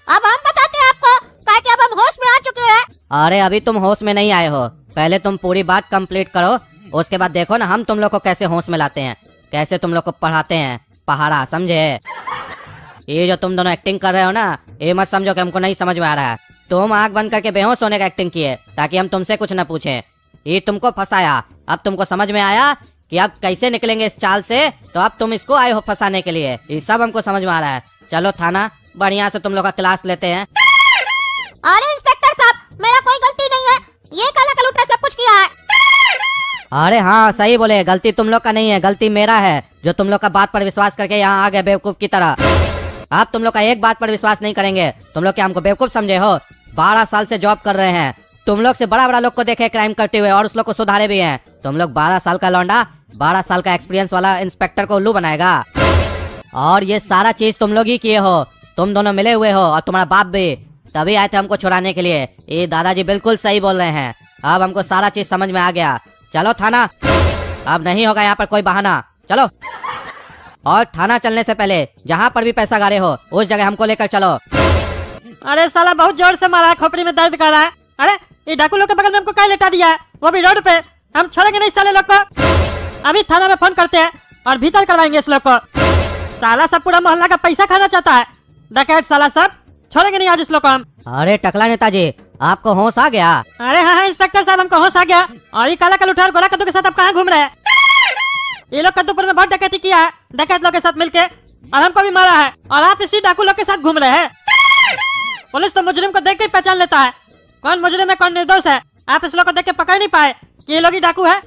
D: अब हम बताते हैं आपको, काहे कि अब हम होश में आ चुके हैं।
C: अरे अभी तुम होश में नहीं आए हो, पहले तुम पूरी बात कंप्लीट करो, उसके बाद देखो ना हम तुम लोग को कैसे होश में लाते हैं, कैसे तुम लोग को पढ़ाते हैं पहाड़ा, समझे? ये जो तुम दोनों एक्टिंग कर रहे हो ना, ये मत समझो कि हमको नहीं समझ में आ रहा है। तुम आंख बंद करके बेहोश होने का एक्टिंग किए ताकि हम तुमसे कुछ न पूछें। ये तुमको फंसाया, अब तुमको समझ में आया कि अब कैसे निकलेंगे इस चाल से, तो अब तुम इसको आए हो फंसाने के लिए। ये सब हमको समझ में आ रहा है। चलो थाना, बढ़िया से तुम लोग का क्लास लेते हैं।
D: अरे इंस्पेक्टर साहब, मेरा कोई गलती नहीं है, ये काला कलूटा सब कुछ किया है।
C: अरे हाँ सही बोले, गलती तुम लोग का नहीं है, गलती मेरा है जो तुम लोग का बात पर विश्वास करके यहाँ आ गए बेवकूफ की तरह। अब तुम लोग का एक बात पर विश्वास नहीं करेंगे। तुम लोग क्या हमको बेवकूफ समझे हो? 12 साल से जॉब कर रहे हैं, तुम लोग से बड़ा बड़ा लोग को देखे क्राइम करते हुए और उस लोग को सुधारे भी हैं। तुम लोग 12 साल का लौंडा 12 साल का एक्सपीरियंस वाला इंस्पेक्टर को उल्लू बनाएगा। और ये सारा चीज तुम लोग ही किए हो, तुम दोनों मिले हुए हो और तुम्हारा बाप भी, तभी आए थे हमको छुड़ाने के लिए। ये दादाजी बिल्कुल सही बोल रहे हैं, अब हमको सारा चीज समझ में आ गया। चलो थाना, अब नहीं होगा यहाँ पर कोई बहाना, चलो। और थाना चलने से पहले जहाँ पर भी पैसा गारे हो उस जगह हमको लेकर चलो।
B: अरे साला बहुत जोर से मारा है, खोपड़ी में दर्द कर रहा है। अरे ये डाकू लोग के बगल में हमको क्या लेटा दिया है, वो भी रोड पे। हम छोड़ेंगे नहीं साले लोग को, अभी थाना में फोन करते हैं और भीतर करवाएंगे इस लोग को। साला सब पूरा मोहल्ला का पैसा खाना चाहता है, डकैत साला सब। छोड़ेंगे नहीं आज इस लोग को हम।
C: अरे टकला नेताजी, आपको होश आ गया?
B: अरे हाँ इंस्पेक्टर साहब, हमको होश आ गया। और ये काला कलूठा और गोरा कद्दू के साथ अब कहाँ घूम रहे हैं? ये लोग कद्दूपुर में बहुत डकैती किया है, डकैत लोग के साथ मिलके, और हमको भी मारा है। और आप इसी डाकू लोग के साथ घूम रहे हैं। पुलिस तो मुजरिम को देख के पहचान लेता है कौन मुजरिम है कौन निर्दोष है। आप इस लोग को देख के पकड़ नहीं पाए कि ये लोग ही डाकू है।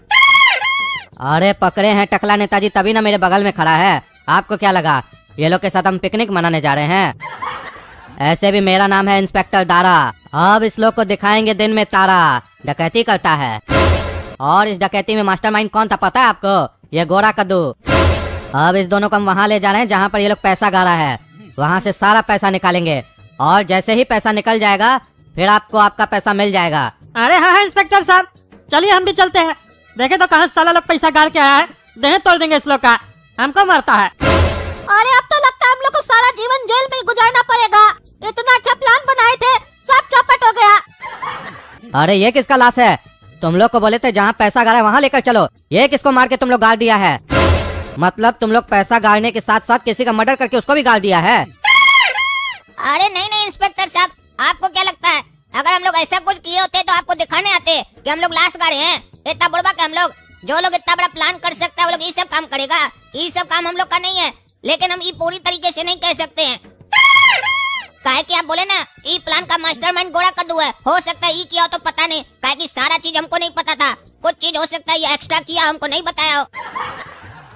C: अरे पकड़े हैं टकला नेताजी, तभी ना मेरे बगल में खड़ा है। आपको क्या लगा ये लोग के साथ हम पिकनिक मनाने जा रहे हैं? ऐसे भी मेरा नाम है इंस्पेक्टर दारा। अब इस लोग को दिखाएंगे दिन में तारा, डकैती करता है। और इस डकैती में मास्टरमाइंड कौन था पता है आपको? ये गोरा कद्दू। अब इस दोनों को हम वहाँ ले जा रहे हैं जहाँ पर ये लोग पैसा गारा है, वहाँ से सारा पैसा निकालेंगे और जैसे ही पैसा निकल जाएगा फिर आपको आपका पैसा मिल जाएगा।
B: अरे हाँ इंस्पेक्टर साहब, चलिए हम भी चलते हैं। देखे तो कहाँ साला लोग पैसा गार के आया है, देह तोड़ देंगे इस लोग का, हमको मारता है।
D: अरे अब तो लगता है हम लोग को सारा जीवन जेल में ही गुजारना पड़ेगा। इतना अच्छा प्लान बनाए थे, सब चौपट हो गया।
C: अरे ये किसका लाश है? तुम लोग को बोले थे जहाँ पैसा गारा है वहाँ लेकर चलो, ये किसको मार के तुम लोग गाड़ दिया है? मतलब तुम लोग पैसा गाड़ने के साथ साथ किसी का मर्डर करके उसको भी गाड़ दिया है?
A: अरे नहीं नहीं इंस्पेक्टर साहब, आपको क्या लगता है अगर हम लोग ऐसा कुछ किए होते तो आपको दिखाने आते कि हम लोग लाश गाड़े हैं? इतना बुड़बक है हम लोग, जो लोग इतना बड़ा प्लान कर सकता है वो लोग ये सब काम करेगा? ये सब काम हम लोग का नहीं है, लेकिन हम ये पूरी तरीके से नहीं कह सकते हैं। काहे कि आप बोले ना ये प्लान का मास्टरमाइंड गोरा कद्दू है, हो सकता है ये किया हो तो पता नहीं, काहे कि सारा चीज हमको नहीं पता था। कुछ चीज हो सकता है ये एक्स्ट्रा किया, हमको नहीं बताया हो।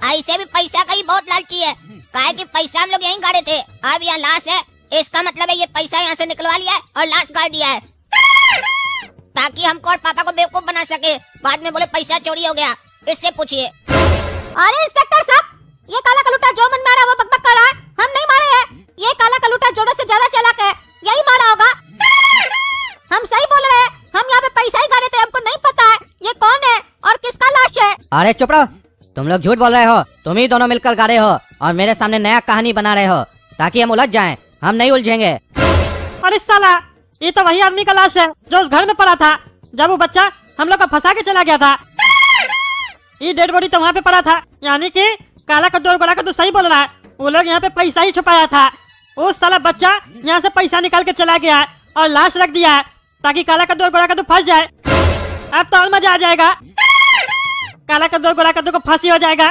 A: ऐसे भी पैसा का ही बहुत लालची है, काहे कि पैसा हम लोग यहीं गाड़े थे। अब यहाँ लाश है इसका मतलब है ये पैसा यहाँ से निकलवा लिया है और लाश गाड़ दिया है ताकि हमको और पापा को बेवकूफ बना सके। बाद में बोले पैसा चोरी हो गया। इससे पूछिए।
D: अरे इंस्पेक्टर साहब, ये काला कलूटा जो मन में आ रहा है वो बकबक कर रहा है। हम नहीं मारे हैं। ये काला कलूटा जोड़े से ज्यादा चालाक है, यही मारा होगा। हम सही बोल रहे हैं, हम यहाँ पे पैसा ही गाड़े थे। हमको नहीं पता है ये कौन है और किसका लाश है।
C: अरे चुप रहो, तुम लोग झूठ बोल रहे हो। तुम ही दोनों मिलकर गाड़े हो और मेरे सामने नया कहानी बना रहे हो ताकि हम उलझ जाएं। हम नहीं उलझेंगे।
B: अरे साला, ये तो वही आदमी का लाश है जो उस घर में पड़ा था जब वो बच्चा हम लोग को फंसा के चला गया था। ये डेड बॉडी तो वहाँ पे पड़ा था। यानी कि काला कद्दू और गोरा कद्दू सही बोल रहा है। वो लोग यहाँ पे पैसा ही छुपाया था। वो साला बच्चा यहाँ से पैसा निकाल के चला गया है और लाश रख दिया है ताकि काला कद्दू और गोरा कद्दू फंस जाए। अब तो और मजा आ जाएगा। काला कद्दू और गोरा कद्दू को फांसी हो जाएगा।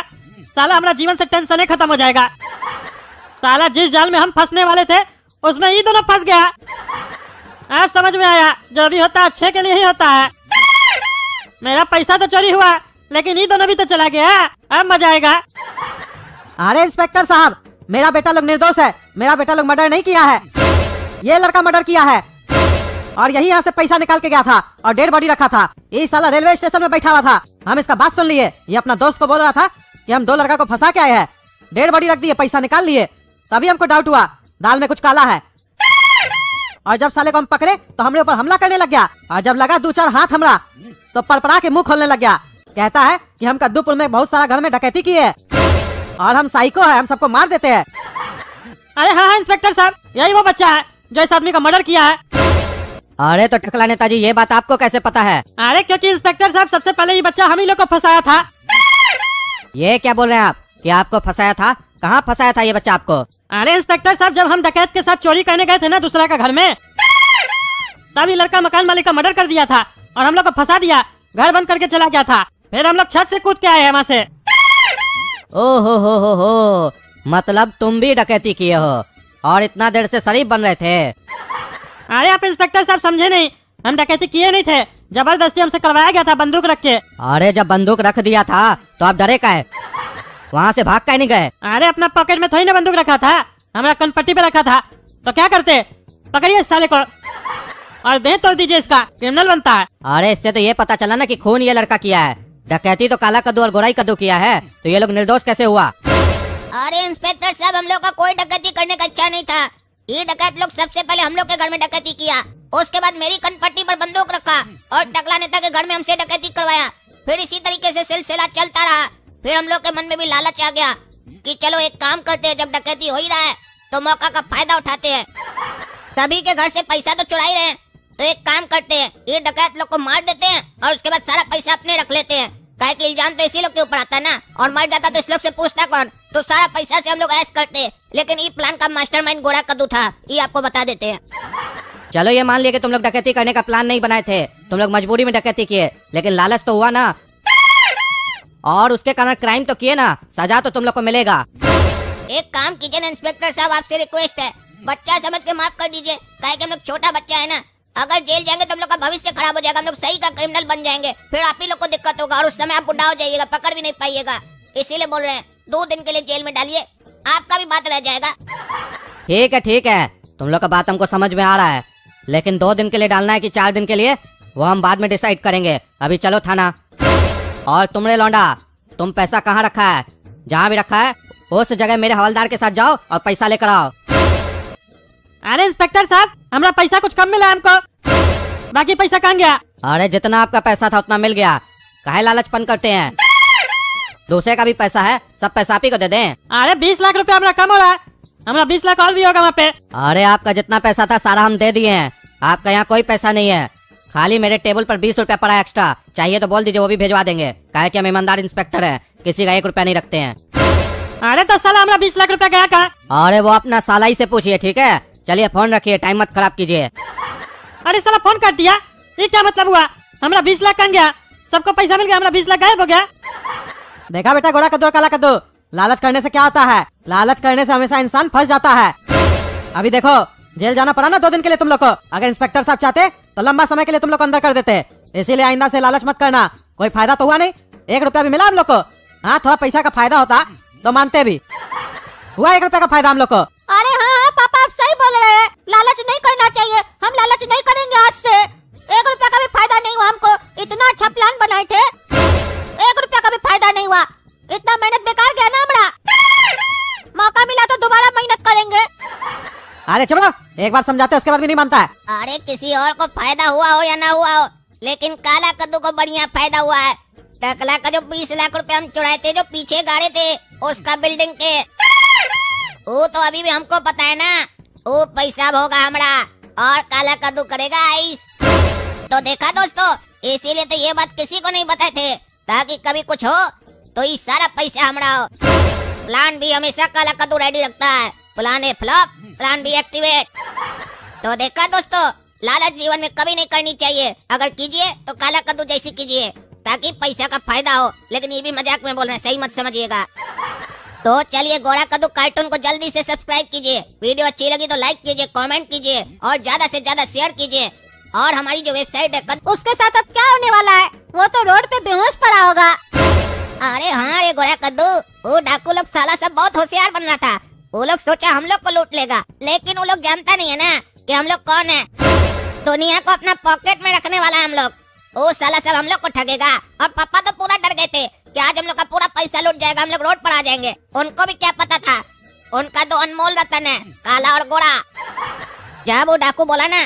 B: साला हमारा जीवन से टेंशन ही खत्म हो जाएगा। साला जिस जाल में हम फंसने वाले थे उसमें ये दोनों फंस गया। अब समझ में आया, जो भी होता है अच्छे के लिए ही होता है। मेरा पैसा तो चोरी हुआ लेकिन ये दोनों भी तो चला गया। अब मजा आएगा।
E: अरे इंस्पेक्टर साहब, मेरा बेटा लोग निर्दोष है। मेरा बेटा लोग मर्डर नहीं किया है। ये लड़का मर्डर किया है और यही यहाँ से पैसा निकाल के गया था और डेड बॉडी रखा था। ये साला रेलवे स्टेशन में बैठा हुआ था। हम इसका बात सुन लिए। ये अपना दोस्त को बोल रहा था कि हम 2 लड़का को फंसा के आए हैं, डेड बॉडी रख दिए, पैसा निकाल लिए। तभी हमको डाउट हुआ दाल में कुछ काला है। और जब साले को हम पकड़े तो हमरे ऊपर हमला करने लग गया। और जब लगा 2-4 हाथ हमरा तो परपरा के मुंह खोलने लग गया। कहता है कि हम कद्दूपुर में बहुत सारा घर में डकैती की है और हम साइको है, हम सबको मार देते हैं।
B: अरे हाँ इंस्पेक्टर साहब, यही वो बच्चा है जो इस आदमी का मर्डर किया है।
C: अरे तो टकला नेताजी, ये बात आपको कैसे पता है?
B: अरे क्योंकि इंस्पेक्टर साहब सबसे पहले ये बच्चा हम ही लोग को फंसाया था।
C: ये क्या बोल रहे हैं आप कि आपको फंसाया था? कहाँ फंसाया था ये बच्चा आपको?
B: अरे इंस्पेक्टर साहब, जब हम डकैत के साथ चोरी करने गए थे ना दूसरा का घर में, तब ये लड़का मकान मालिक का मर्डर कर दिया था और हम लोग को फंसा दिया। घर बंद करके चला गया था। फिर हम लोग छत से कूद के आए हैं वहाँ से।
C: ओ हो, मतलब तुम भी डकैती किए हो और इतना देर से शरीफ बन रहे थे।
B: अरे आप इंस्पेक्टर साहब समझे नहीं, हम डकैती किए नहीं थे, जबरदस्ती हमसे करवाया गया था बंदूक रख के।
C: अरे जब बंदूक रख दिया था तो आप डरे काहे? वहाँ से भाग काहे नहीं गए?
B: अरे अपना पॉकेट में थोड़ी ना बंदूक रखा था, हमारा कनपट्टी पे रखा था। तो क्या करते, पकड़िए इस साले को और देह तोड़ दीजिए, इसका क्रिमिनल बनता है।
C: अरे इससे तो ये पता चला ना कि खून ये लड़का किया है। डकैती तो काला कद्दू और गोराई कद्दू किया है, तो ये लोग निर्दोष कैसे हुआ?
A: अरे इंस्पेक्टर साहब, हम लोग का कोई डकैती करने का इच्छा नहीं था। ये डकैत लोग सबसे पहले हम लोग के घर में डकैती किया, उसके बाद मेरी कनपट्टी पर बंदूक रखा और टकला नेता के घर में हमसे डकैती करवाया। फिर इसी तरीके से सिलसिला चलता रहा। फिर हम लोग के मन में भी लालच आ गया कि चलो एक काम करते हैं, जब डकैती हो ही रहा है तो मौका का फायदा उठाते हैं। सभी के घर से पैसा तो चुरा ही रहे हैं, तो एक काम करते हैं, ये डकैत लोग को मार देते हैं और उसके बाद सारा पैसा अपने रख लेते हैं। काहे कि इल्जाम तो इसी लोग के ऊपर आता है ना, और मर जाता तो इस लोग से पूछता कौन। तो सारा पैसा से हम लोग ऐश करते हैं। लेकिन ये प्लान का मास्टरमाइंड गोरा कद्दू था, ये आपको बता देते हैं।
C: चलो ये मान लिया कि तुम लोग डकैती करने का प्लान नहीं बनाए थे, तुम लोग मजबूरी में डकैती किए, लेकिन लालच तो हुआ ना, और उसके कारण क्राइम तो किए ना, सजा तो तुम लोग को मिलेगा।
A: एक काम कीजिए ना इंस्पेक्टर साहब, आपसे रिक्वेस्ट है, बच्चा समझ के माफ कर दीजिए। काहे कि हम लोग छोटा बच्चा है ना, अगर जेल जाएंगे तो हम लोग का भविष्य खराब हो जाएगा, हम लोग सही का क्रिमिनल बन जाएंगे, फिर आप ही लोग को दिक्कत होगा और उस समय आप बुढ़ा हो जाइएगा, पकड़ भी नहीं पाइएगा। इसीलिए बोल रहे हैं 2 दिन के लिए जेल में डालिए, आपका भी बात रह जाएगा।
C: ठीक है, तुम लोग का बात हमको समझ में आ रहा है, लेकिन 2 दिन के लिए डालना है कि 4 दिन के लिए, वो हम बाद में डिसाइड करेंगे। अभी चलो थाना। और तुमने लौंडा, तुम पैसा कहाँ रखा है? जहाँ भी रखा है उस जगह मेरे हवलदार के साथ जाओ और पैसा लेकर आओ।
B: अरे इंस्पेक्टर साहब, हमारा पैसा कुछ कम मिला हमको, बाकी पैसा कहाँ गया?
C: अरे जितना आपका पैसा था उतना मिल गया, काहे लालचपन करते हैं? दूसरे का भी पैसा है, सब पैसा आप ही को दे दें।
B: अरे 20 लाख रुपया हमारा कम हो रहा है, हमारा 20 लाख और भी होगा वहाँ पे।
C: अरे आपका जितना पैसा था सारा हम दे दिए हैं, आपका यहाँ कोई पैसा नहीं है। खाली मेरे टेबल पर 20 रुपया पड़ा एक्स्ट्रा, चाहिए तो बोल दीजिए, वो भी भेजवा देंगे। काहे कि हम ईमानदार इंस्पेक्टर हैं, किसी का 1 रुपया नहीं रखते हैं।
B: अरे तो साला हमारा 20 लाख रुपया गया कहाँ?
C: अरे वो अपना साला ही से पूछिए, ठीक है? चलिए फोन रखिए, टाइम मत खराब कीजिए।
B: अरे साला फोन कर दिया, ये क्या मतलब हुआ? हमारा 20 लाख कहाँ गया? सबको पैसा मिल गया, हमारा 20 लाख गायब हो गया।
E: देखा बेटा, गोरा कद्दू और काला कद्दू, लालच करने से क्या होता है? लालच करने से हमेशा इंसान फंस जाता है। अभी देखो, जेल जाना पड़ा ना 2 दिन के लिए तुम लोग को। अगर इंस्पेक्टर साहब चाहते तो लंबा समय के लिए तुम लोग को अंदर कर देते। इसीलिए आइंदा से लालच मत करना। कोई फायदा तो हुआ नहीं, 1 रुपया भी मिला हम लोग को। हाँ, थोड़ा पैसा का फायदा होता तो मानते भी। हुआ 1 रुपया का फायदा हम लोग को।
D: अरे हाँ हाँ पापा, आप सही बोल रहे लालच नहीं करना चाहिए। हम लालच नहीं करेंगे आज से। 1 रुपया का भी फायदा नहीं हुआ हमको। इतना अच्छा प्लान बनाए थे, 1 रुपया का भी फायदा नहीं हुआ। इतना मेहनत बेकार गया ना हमारा। मौका मिला तो दोबारा मेहनत करेंगे।
E: अरे चुप रहो, एक बार समझाते उसके बाद भी नहीं मानता है।
A: अरे किसी और को फायदा हुआ हो या ना हुआ हो, लेकिन काला कद्दू को बढ़िया फायदा हुआ है। टकला का जो 20 लाख रुपए हम चुराए थे, जो पीछे गाड़े थे उसका बिल्डिंग के, वो तो अभी भी हमको पता है ना। वो पैसा होगा हमारा और काला कद्दू करेगा आइस। तो देखा दोस्तों, इसीलिए तो ये बात किसी को नहीं बताए थे, ताकि कभी कुछ हो तो ये सारा पैसा हमारा हो। प्लान भी हमेशा काला कद्दू रेडी रखता है। Plan A flop, plan B activate. तो देखा दोस्तों, लालच जीवन में कभी नहीं करनी चाहिए। अगर कीजिए तो काला कद्दू जैसी कीजिए, ताकि पैसा का फायदा हो। लेकिन ये भी मजाक में बोल रहे हैं, सही मत समझिएगा। तो चलिए, गोरा कद्दू कार्टून को जल्दी से सब्सक्राइब कीजिए। वीडियो अच्छी लगी तो लाइक कीजिए, कमेंट कीजिए और ज्यादा से ज्यादा शेयर कीजिए। और हमारी जो वेबसाइट है
D: उसके साथ अब क्या होने वाला है? वो तो रोड पे बेहोश पड़ा होगा।
A: अरे हाँ रे गोरा कद्दू, वो डाकू लोग साला सब बहुत होशियार बन रहा था। वो लोग सोचा हम लोग को लूट लेगा, लेकिन वो लोग जानता नहीं है ना कि हम लोग कौन है। दुनिया को अपना पॉकेट में रखने वाला है हम लोग। वो साला सब हम लोग को ठगेगा। और पापा तो पूरा डर गए थे कि आज हम लोग का पूरा पैसा लूट जाएगा, हम लोग रोड पर आ जाएंगे। उनको भी क्या पता था, उनका तो अनमोल रतन है, काला और गोरा। जब वो डाकू बोला ना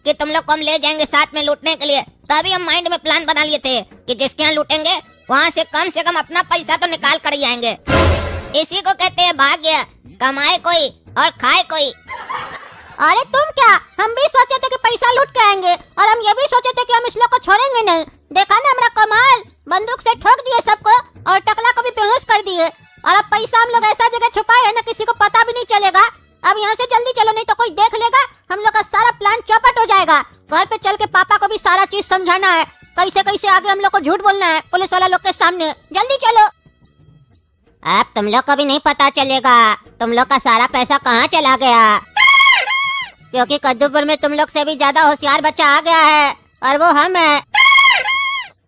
A: कि तुम लोग को हम ले जाएंगे साथ में लूटने के लिए, तभी हम माइंड में प्लान बना लिए थे कि जिसके यहाँ लूटेंगे वहाँ से कम अपना पैसा तो निकाल कर ही आएंगे। इसी को कहते हैं भाग्य। कमाए कोई और खाए कोई।
D: अरे तुम क्या, हम भी सोचे थे कि पैसा लूट के आएंगे, और हम ये भी सोचे थे कि हम इस लोग को छोड़ेंगे नहीं। देखा ना हमारा कमाल, बंदूक से ठोक दिए सबको और टकला को भी बेहोश कर दिए। और अब पैसा हम लोग ऐसा जगह छुपाए है ना, किसी को पता भी नहीं चलेगा। अब यहाँ से जल्दी चलो, नहीं तो कोई देख लेगा, हम लोग का सारा प्लान चौपट हो जाएगा। घर पे चल के पापा को भी सारा चीज समझाना है, कैसे कैसे आगे हम लोग को झूठ बोलना है पुलिस वाला लोग के सामने। जल्दी चलो।
A: अब तुम लोग को भी नहीं पता चलेगा तुम लोग का सारा पैसा कहाँ चला गया, क्योंकि कद्दूपुर में तुम लोग से भी ज्यादा होशियार बच्चा आ गया है, और वो हम है।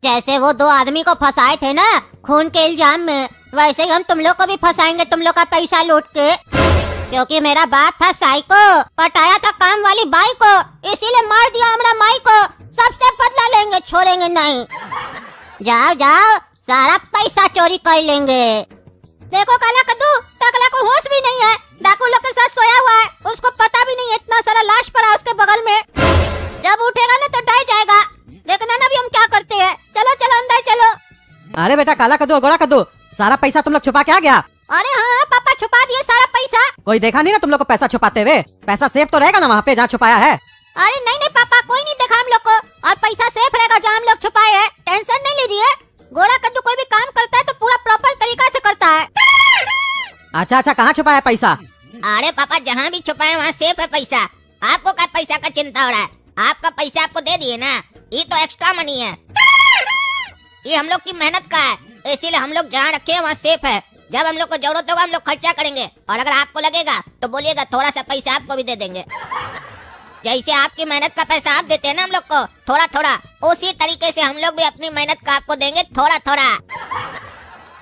A: जैसे वो 2 आदमी को फंसाए थे ना खून के इल्जाम में, वैसे ही हम तुम लोग को भी फंसाएंगे तुम लोग का पैसा लूट के। क्योंकि मेरा बाप था साइको, पटाया था काम वाली बाई को, इसीलिए मार दिया हमारा माई को। सबसे बदला लेंगे, छोड़ेंगे नहीं। जाओ जाओ, सारा पैसा चोरी कर लेंगे।
D: देखो काला कद्दू, टकला को होश भी नहीं है, डाकू लोग के साथ सोया हुआ है, उसको पता भी नहीं है इतना सारा लाश पड़ा उसके बगल में। जब उठेगा ना तो डर जाएगा। देखना ना भी हम क्या करते हैं। चलो चलो अंदर चलो।
E: अरे बेटा काला कद्दू और गोरा कद्दू, सारा पैसा तुम लोग छुपा के आ गया?
D: अरे हाँ पापा, छुपा दिए सारा पैसा।
E: कोई देखा नहीं ना तुम लोग को पैसा छुपाते हुए? पैसा सेफ तो रहेगा ना वहाँ पे जहाँ छुपाया है?
D: अरे नहीं नहीं पापा, कोई नहीं देखा हम लोग को, और पैसा सेफ रहेगा जहाँ हम लोग छुपाए हैं। टेंशन नहीं लीजिए। गोरा कद्दू कोई भी काम करता है तो पूरा प्रॉपर तरीका से करता है।
E: अच्छा अच्छा, कहाँ छुपाया पैसा?
A: अरे पापा, जहाँ भी छुपाए वहाँ सेफ है पैसा। आपको क्या पैसा का चिंता हो रहा है? आपका पैसा आपको दे दिए ना, ये तो एक्स्ट्रा मनी है। ये हम लोग की मेहनत का है, इसीलिए हम लोग जहाँ रखे हैं वहाँ सेफ है। जब हम लोग को जरूरत होगा हम लोग खर्चा करेंगे, और अगर आपको लगेगा तो बोलिएगा, थोड़ा सा पैसा आपको भी दे देंगे। जैसे आपकी मेहनत का पैसा आप देते हैं ना हम लोग को थोड़ा थोड़ा, उसी तरीके से हम लोग भी अपनी मेहनत का आपको देंगे थोड़ा थोड़ा।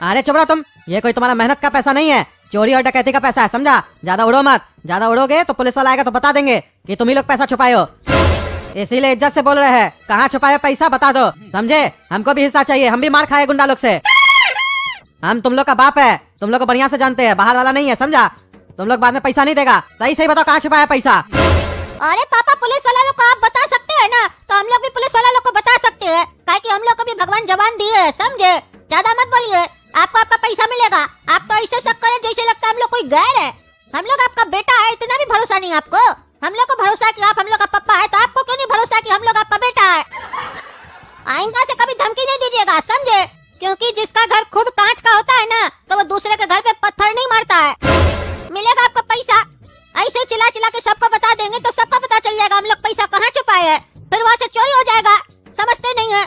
E: अरे चुप रहो तुम, ये कोई तुम्हारा मेहनत का पैसा नहीं है, चोरी और डकैती का पैसा है, समझा? ज्यादा उड़ो मत, ज्यादा उड़ोगे तो पुलिस वाला आएगा तो बता देंगे कि तुम ही लोग पैसा छुपाए हो। इसीलिए इज्जत से बोल रहे हैं, कहाँ छुपाए पैसा बता दो, समझे? हमको भी हिस्सा चाहिए, हम भी मार खाए गुंडा लोग से। हम तुम लोग का बाप है, तुम लोग को बढ़िया से जानते हैं, बाहर वाला नहीं है, समझा? तुम लोग बाद में पैसा नहीं देगा। सही सही बताओ कहाँ छुपाया पैसा?
D: अरे पापा, पुलिस वाला लोग को आप बता सकते हैं ना, तो हम लोग भी पुलिस वाला लोग को बता सकते हैं, काहे कि हम लोग को भी भगवान जवान दिए है, समझे? ज्यादा मत बोलिए, आपको आपका पैसा मिलेगा। आप तो ऐसे शक करें जैसे लगता है हम लोग कोई गैर है। हम लोग आपका बेटा है, इतना भी भरोसा नहीं आपको? हम लोग को भरोसा है कि आप हम लोग का पप्पा है, तो आपको क्यों नहीं भरोसा कि हम लोग आपका बेटा है? आइंदा से कभी धमकी नहीं दीजिएगा, समझे? क्योंकि जिसका घर खुद कांच का होता है ना, तो वो दूसरे के घर पे पत्थर नहीं मारता है। मिलेगा आपको पैसा, ऐसे चिल्ला चिल्ला के सबको बता देंगे तो सबको पता चल जाएगा हम लोग पैसा कहाँ छुपाए हैं, फिर वहाँ से चोरी हो जाएगा। समझते नहीं है?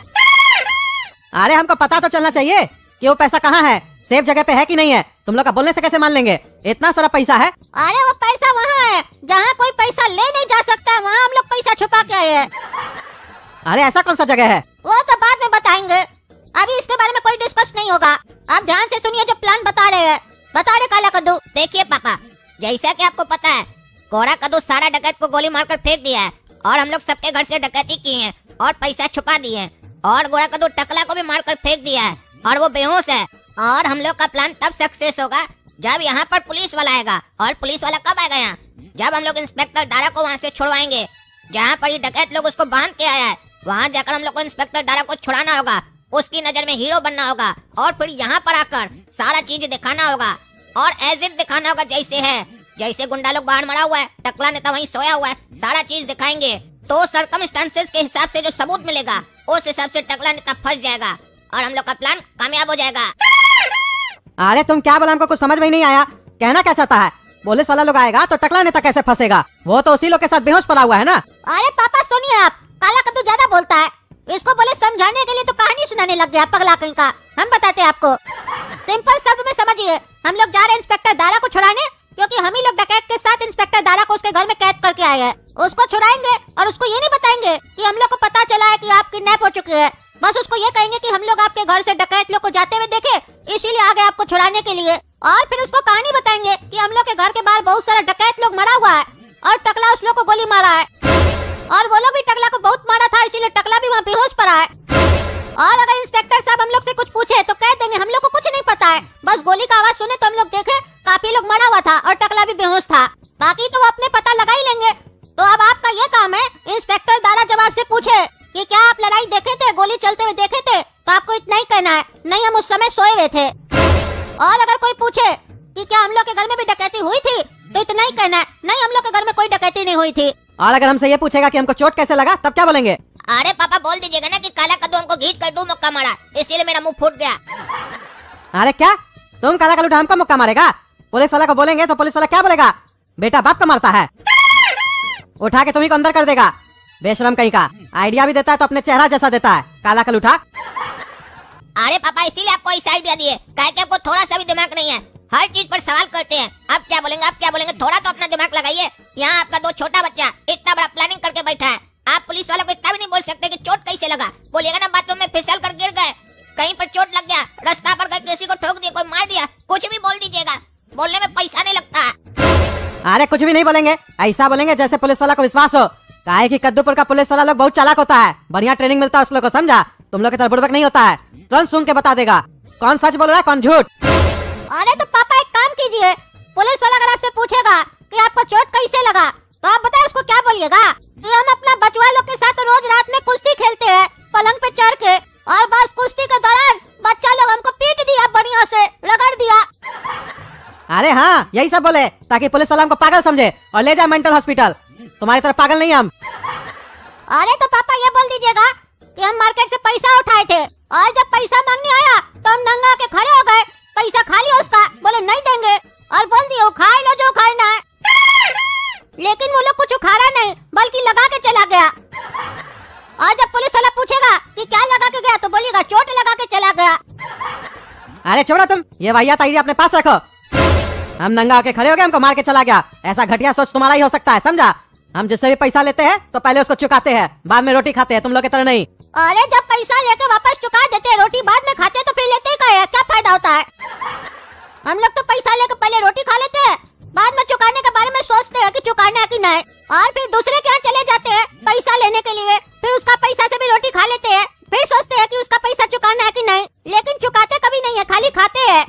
E: अरे हमको पता तो चलना चाहिए कि वो पैसा कहाँ है, सेफ जगह पे है कि नहीं है। तुम लोग का बोलने से कैसे मान लेंगे? इतना सारा पैसा है।
D: अरे वो पैसा वहाँ है जहाँ कोई पैसा ले नहीं जा सकता, वहाँ हम लोग पैसा छुपा के आए हैं।
E: अरे ऐसा कौन सा जगह है?
D: वो तो बाद में बताएंगे, अभी इसके बारे में कोई डिस्कस नहीं होगा। आप ध्यान से सुनिए जो प्लान बता रहे हैं। बता रहे काला कद्दू।
A: देखिए पापा, जैसा कि आपको पता है कोड़ा कद्दू सारा डकैत को गोली मारकर फेंक दिया है और हम लोग सबके घर से डकैती की है और पैसा छुपा दिए हैं और गोड़ा कद्दू टकला को भी मारकर फेंक दिया है और वो बेहोश है। और हम लोग का प्लान तब सक्सेस होगा जब यहाँ पर पुलिस वाला आएगा। और पुलिस वाला कब आएगा यहाँ? जब हम लोग इंस्पेक्टर दारा को वहाँ से छुड़वाएंगे जहाँ पर ये डकैत लोग उसको बांध के आया है। वहाँ जाकर हम लोग को इंस्पेक्टर दारा को छुड़ाना होगा, उसकी नजर में हीरो बनना होगा और फिर यहाँ पर आकर सारा चीज दिखाना होगा और एज इट दिखाना होगा जैसे है। जैसे गुंडा लोग बाहर मरा हुआ है, टकला नेता वहीं सोया हुआ है, सारा चीज दिखाएंगे तो सर्कमस्टेंसेस के हिसाब से जो सबूत मिलेगा उस हिसाब से टकला नेता फंस जाएगा और हम लोग का प्लान कामयाब हो जाएगा।
E: अरे तुम क्या बोला, हमको कुछ समझ में ही नहीं आया। कहना क्या चाहता है? पुलिस वाला लोग आएगा तो टकला नेता कैसे फंसेगा? वो तो उसी लोग के साथ बेहोश पड़ा हुआ है ना।
D: अरे पापा सुनिए, आप काला कद्दू ज्यादा बोलता है। इसको बोले समझाने के लिए तो कहानी सुनाने लग गया पगला कहीं का। हम बताते हैं आपको, सिंपल शब्द में समझिए। हम लोग जा रहे हैं इंस्पेक्टर दारा को छुड़ाने, क्योंकि हम ही लोग डकैत के साथ इंस्पेक्टर दारा को उसके घर में कैद करके आए हैं। उसको छुड़ाएंगे और उसको ये नहीं बताएंगे कि हम लोग को पता चला है कि आप किडनैप हो चुके हैं। बस उसको ये कहेंगे कि हम लोग आपके घर से डकैत लोग को जाते हुए देखे, इसीलिए आ गए आपको छुड़ाने के लिए। और फिर उसको कहानी बताएंगे कि हम लोग के घर के बाहर बहुत सारा डकैत लोग मरा हुआ है और टकला उस लोग को गोली मारा है और वो लोग भी टकला को बहुत मारा था, इसीलिए टकला भी वहाँ बेहोश पड़ा है। और अगर इंस्पेक्टर साहब हम लोग से कुछ पूछे तो कह देंगे हम लोग को कुछ नहीं पता है, बस गोली का आवाज सुने तो हम लोग देखे काफी लोग मरा हुआ था और टकला भी बेहोश था। बाकी तो वो अपने पता लगा ही लेंगे। तो अब आपका ये काम है, इंस्पेक्टर दारा जब आपसे पूछे कि क्या आप लड़ाई देखे थे, गोली चलते हुए देखे थे, तो आपको इतना ही कहना है, नहीं हम उस समय सोए हुए थे। और अगर कोई पूछे कि क्या हम लोग के घर में भी डकैती हुई थी, तो इतना ही कहना है, नहीं हम लोग के घर में कोई डकैती नहीं हुई थी।
E: और अगर हमसे ये पूछेगा कि हमको चोट कैसे लगा, तब क्या बोलेंगे?
A: अरे पापा बोल दीजिएगा ना कि काला कद्दू हमको घींच कर 2 मुक्का मारा, इसीलिए मेरा मुंह फूट गया।
E: अरे क्या तुम काला कलूटा हमको मुक्का मारेगा? पुलिस वाला को बोलेंगे तो पुलिस वाला क्या बोलेगा? बेटा बाप का मारता है, उठा के तुम्ही को अंदर कर देगा। बेशरम कहीं का। आइडिया भी देता है तो अपने चेहरा जैसा देता है, काला कलूठा।
A: अरे पापा इसीलिए आपको ऐसा आइडिया दिए, काहे कि आपको थोड़ा सा भी दिमाग नहीं है, हर चीज पर सवाल करते हैं। आप क्या बोलेंगे, आप क्या बोलेंगे, थोड़ा तो अपना दिमाग लगाइए। यहाँ आपका 2 छोटा बच्चा इतना बड़ा प्लानिंग करके बैठा है, आप पुलिस वालों को इतना भी नहीं बोल सकते कि चोट कैसे लगा। बोलिएगा ना बाथरूम में फिसल कर गिर गए, कहीं पर चोट लग गया, रास्ता पर गए किसी को ठोक दिया, कोई मार दिया, कुछ भी बोल दीजिएगा, बोलने में पैसा नहीं लगता।
E: अरे कुछ भी नहीं बोलेंगे, ऐसा बोलेंगे जैसे पुलिस वाला को विश्वास हो। काहे कि कद्दूपुर का पुलिस वाला लोग बहुत चालाक होता है, बढ़िया ट्रेनिंग मिलता है उस लोग को, समझा? तुम लोग की तरह बुड़बक नहीं होता है, तुरंत सुन के बता देगा कौन सच बोल रहा है कौन झूठ।
D: अरे तो पापा एक काम कीजिए, पुलिस वाला अगर आपसे पूछेगा कि आपको चोट कैसे लगा, तो आप बताए उसको क्या बोलिएगा कि हम अपना बचवा लोग के साथ रोज रात में कुश्ती खेलते हैं पलंग पे चढ़ के, और बस कुश्ती के दौरान बच्चा लोग हमको पीट दिया, बढ़िया से रगड़ दिया।
E: अरे हाँ यही सब बोले ताकि पुलिस वाला हमको पागल समझे और ले जाए मेंटल हॉस्पिटल। तुम्हारी तरफ पागल नहीं हम।
D: अरे तो पापा ये बोल दीजिएगा कि हम मार्केट से पैसा उठाए थे और जब पैसा मांगने आया तो हम नंगा के खड़े हो गए, पैसा खा लिया उसका, बोले नहीं देंगे और बोल दिए उखाड़ लो जो उखाड़ना है। लेकिन वो लोग कुछ उखाड़ा नहीं बल्कि लगा के चला गया। और जब पुलिस वाला पूछेगा कि क्या लगा के गया, तो बोलिएगा चोट लगा के चला गया।
E: अरे छोड़ो तुम, ये वाहियात आइडिया अपने पास रखो। हम नंगा होके खड़े हो गए, हमको मार के चला गया, ऐसा घटिया सोच तुम्हारा ही हो सकता है, समझा? हम जिससे भी पैसा लेते हैं तो पहले उसको चुकाते हैं, बाद में रोटी खाते हैं, तुम लोग की तरह नहीं।
D: अरे जब पैसा लेके वापस चुका देते हैं, रोटी बाद में खाते, तो फिर लेते ही का है, क्या फायदा होता है? हम लोग तो पैसा लेके पहले रोटी खा लेते हैं, बाद में चुकाने के बारे में सोचते हैं कि चुकाना है कि नहीं, और फिर दूसरे के यहाँ चले जाते हैं पैसा लेने के लिए, फिर उसका पैसा से भी रोटी खा लेते हैं, फिर सोचते हैं कि उसका पैसा चुकाना है कि नहीं, लेकिन चुकाते कभी नहीं है, खाली खाते हैं।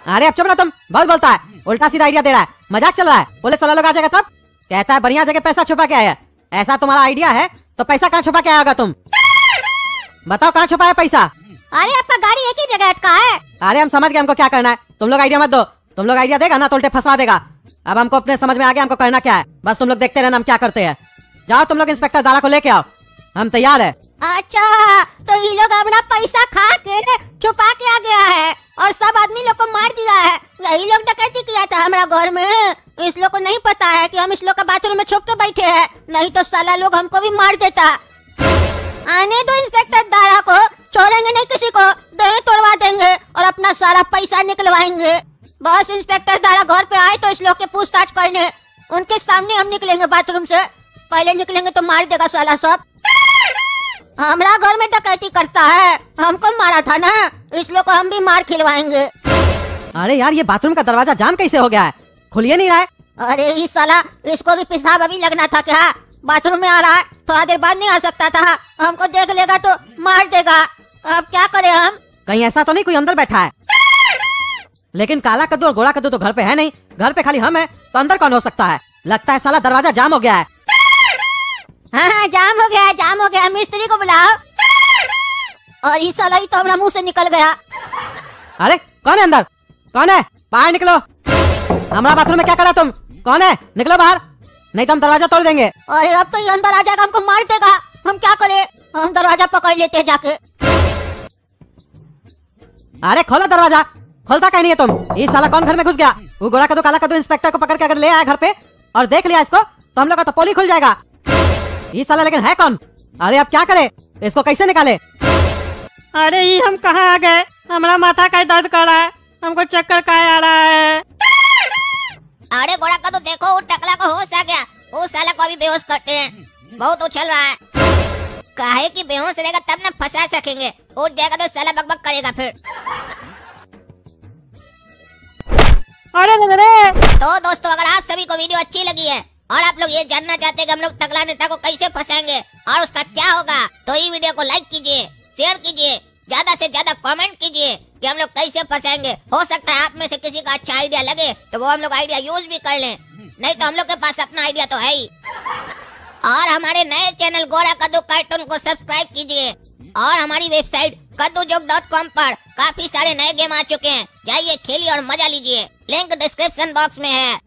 E: अरे अब चुप ना तुम, बहुत बोलता है, उल्टा सीधा आइडिया दे रहा है, मजाक चल रहा है। पुलिस वाला लोग आ जाएगा तब कहता है बढ़िया जगह पैसा छुपा के आया है। ऐसा तुम्हारा आइडिया है तो पैसा कहाँ छुपा के आया होगा तुम? बताओ कहाँ छुपा है पैसा?
D: अरे आपका गाड़ी एक ही जगह अटका है।
E: अरे हम समझ गए हमको क्या करना है, तुम लोग आइडिया मत दो। तुम लोग आइडिया देगा ना तो उल्टे फंसा देगा। अब हमको अपने समझ में आ गया हमको करना क्या है, बस तुम लोग देखते रहना हम क्या करते हैं। जाओ तुम लोग इंस्पेक्टर दारा को लेके आओ, हम तैयार है।
D: अच्छा तो ये लोग अपना पैसा खा के छुपा के आ गया है और सब आदमी लोग को मार दिया है। यही लोग डकैती किया था हमारा घर में, इस लोग को नहीं पता है कि हम इस लोग का बाथरूम में छुप के बैठे हैं, नहीं तो साला लोग हमको भी मार देता। आने दो इंस्पेक्टर दारा को, छोड़ेंगे नहीं किसी को, देह तोड़वा देंगे और अपना सारा पैसा निकलवाएंगे। बस इंस्पेक्टर दारा घर पे आए तो इस लोग के पूछताछ करने, उनके सामने हम निकलेंगे बाथरूम से, पहले निकलेंगे तो मार देगा साला सब। हमारा घर में डकैती करता है, हमको मारा था ना, इस लोग को हम भी मार खिलवाएंगे।
E: अरे यार ये बाथरूम का दरवाजा जाम कैसे हो गया है, खुलिए नहीं रहा है।
D: अरे इस साला इसको भी पेशाब अभी लगना था क्या? बाथरूम में आ रहा है, थोड़ा देर बाद नहीं आ सकता था? हमको देख लेगा तो मार देगा। अब क्या करें हम?
E: कहीं ऐसा तो नहीं कोई अंदर बैठा है? लेकिन काला कद्दू और गोरा कद्दू तो घर पे है नहीं, घर पे खाली हम है, तो अंदर कौन हो सकता है? लगता है साला दरवाजा जाम हो गया है।
D: हाँ जाम हो गया, जाम हो गया, मिस्त्री को बुलाओ। और इस साला ही तो हमारा मुंह से निकल गया।
E: अरे कौन है अंदर? कौन है? बाहर निकलो। हमारा बाथरूम में क्या करा तुम? कौन है? निकलो बाहर, नहीं तो हम दरवाजा तोड़ देंगे।
D: अरे अब तो ये अंदर आ जाएगा, हमको मार देगा। हम क्या करें? हम दरवाजा पकड़ लेते हैं जाके।
E: अरे खोलो दरवाजा, खोलता कहीं नहीं है तुम? ये साला कौन घर में घुस गया? वो गोरा कद्दू काला कद्दू इंस्पेक्टर को पकड़ के अगर ले आया घर पे और देख लिया इसको तो हम लोग का तो पोली खुल जाएगा। ये साला लेकिन है कौन? अरे अब क्या करे, इसको कैसे निकाले?
B: अरे ये हम कहाँ आ गए? हमारा माथा का दर्द कर रहा है, हमको चक्कर का आ रहा है।
A: अरे गोरा का तो देखो, वो टकला को होश आ गया। वो साला को अभी बेहोश करते हैं, बहुत उछल रहा है। काहे कि बेहोश रहेगा तब ना फंसा सकेंगे, उठ जाएगा तो साला बकबक करेगा फिर।
B: अरे अरे
A: तो दोस्तों, अगर आप सभी को वीडियो अच्छी लगी है और आप लोग ये जानना चाहते हैं कि हम लोग टकला नेता को कैसे फंसाएंगे और उसका क्या होगा, तो ये वीडियो को लाइक कीजिए, शेयर कीजिए, ज्यादा से ज्यादा कमेंट कीजिए कि हम लोग कैसे फंसाएंगे। हो सकता है आप में से किसी का अच्छा आइडिया लगे तो वो हम लोग आइडिया यूज भी कर लें, नहीं तो हम लोग के पास अपना आइडिया तो है ही। और हमारे नए चैनल गोरा कद्दू कार्टून को सब्सक्राइब कीजिए और हमारी वेबसाइट kaddujoke.com पर काफी सारे नए गेम आ चुके हैं, जाइए खेलिए और मजा लीजिए। लिंक डिस्क्रिप्शन बॉक्स में है।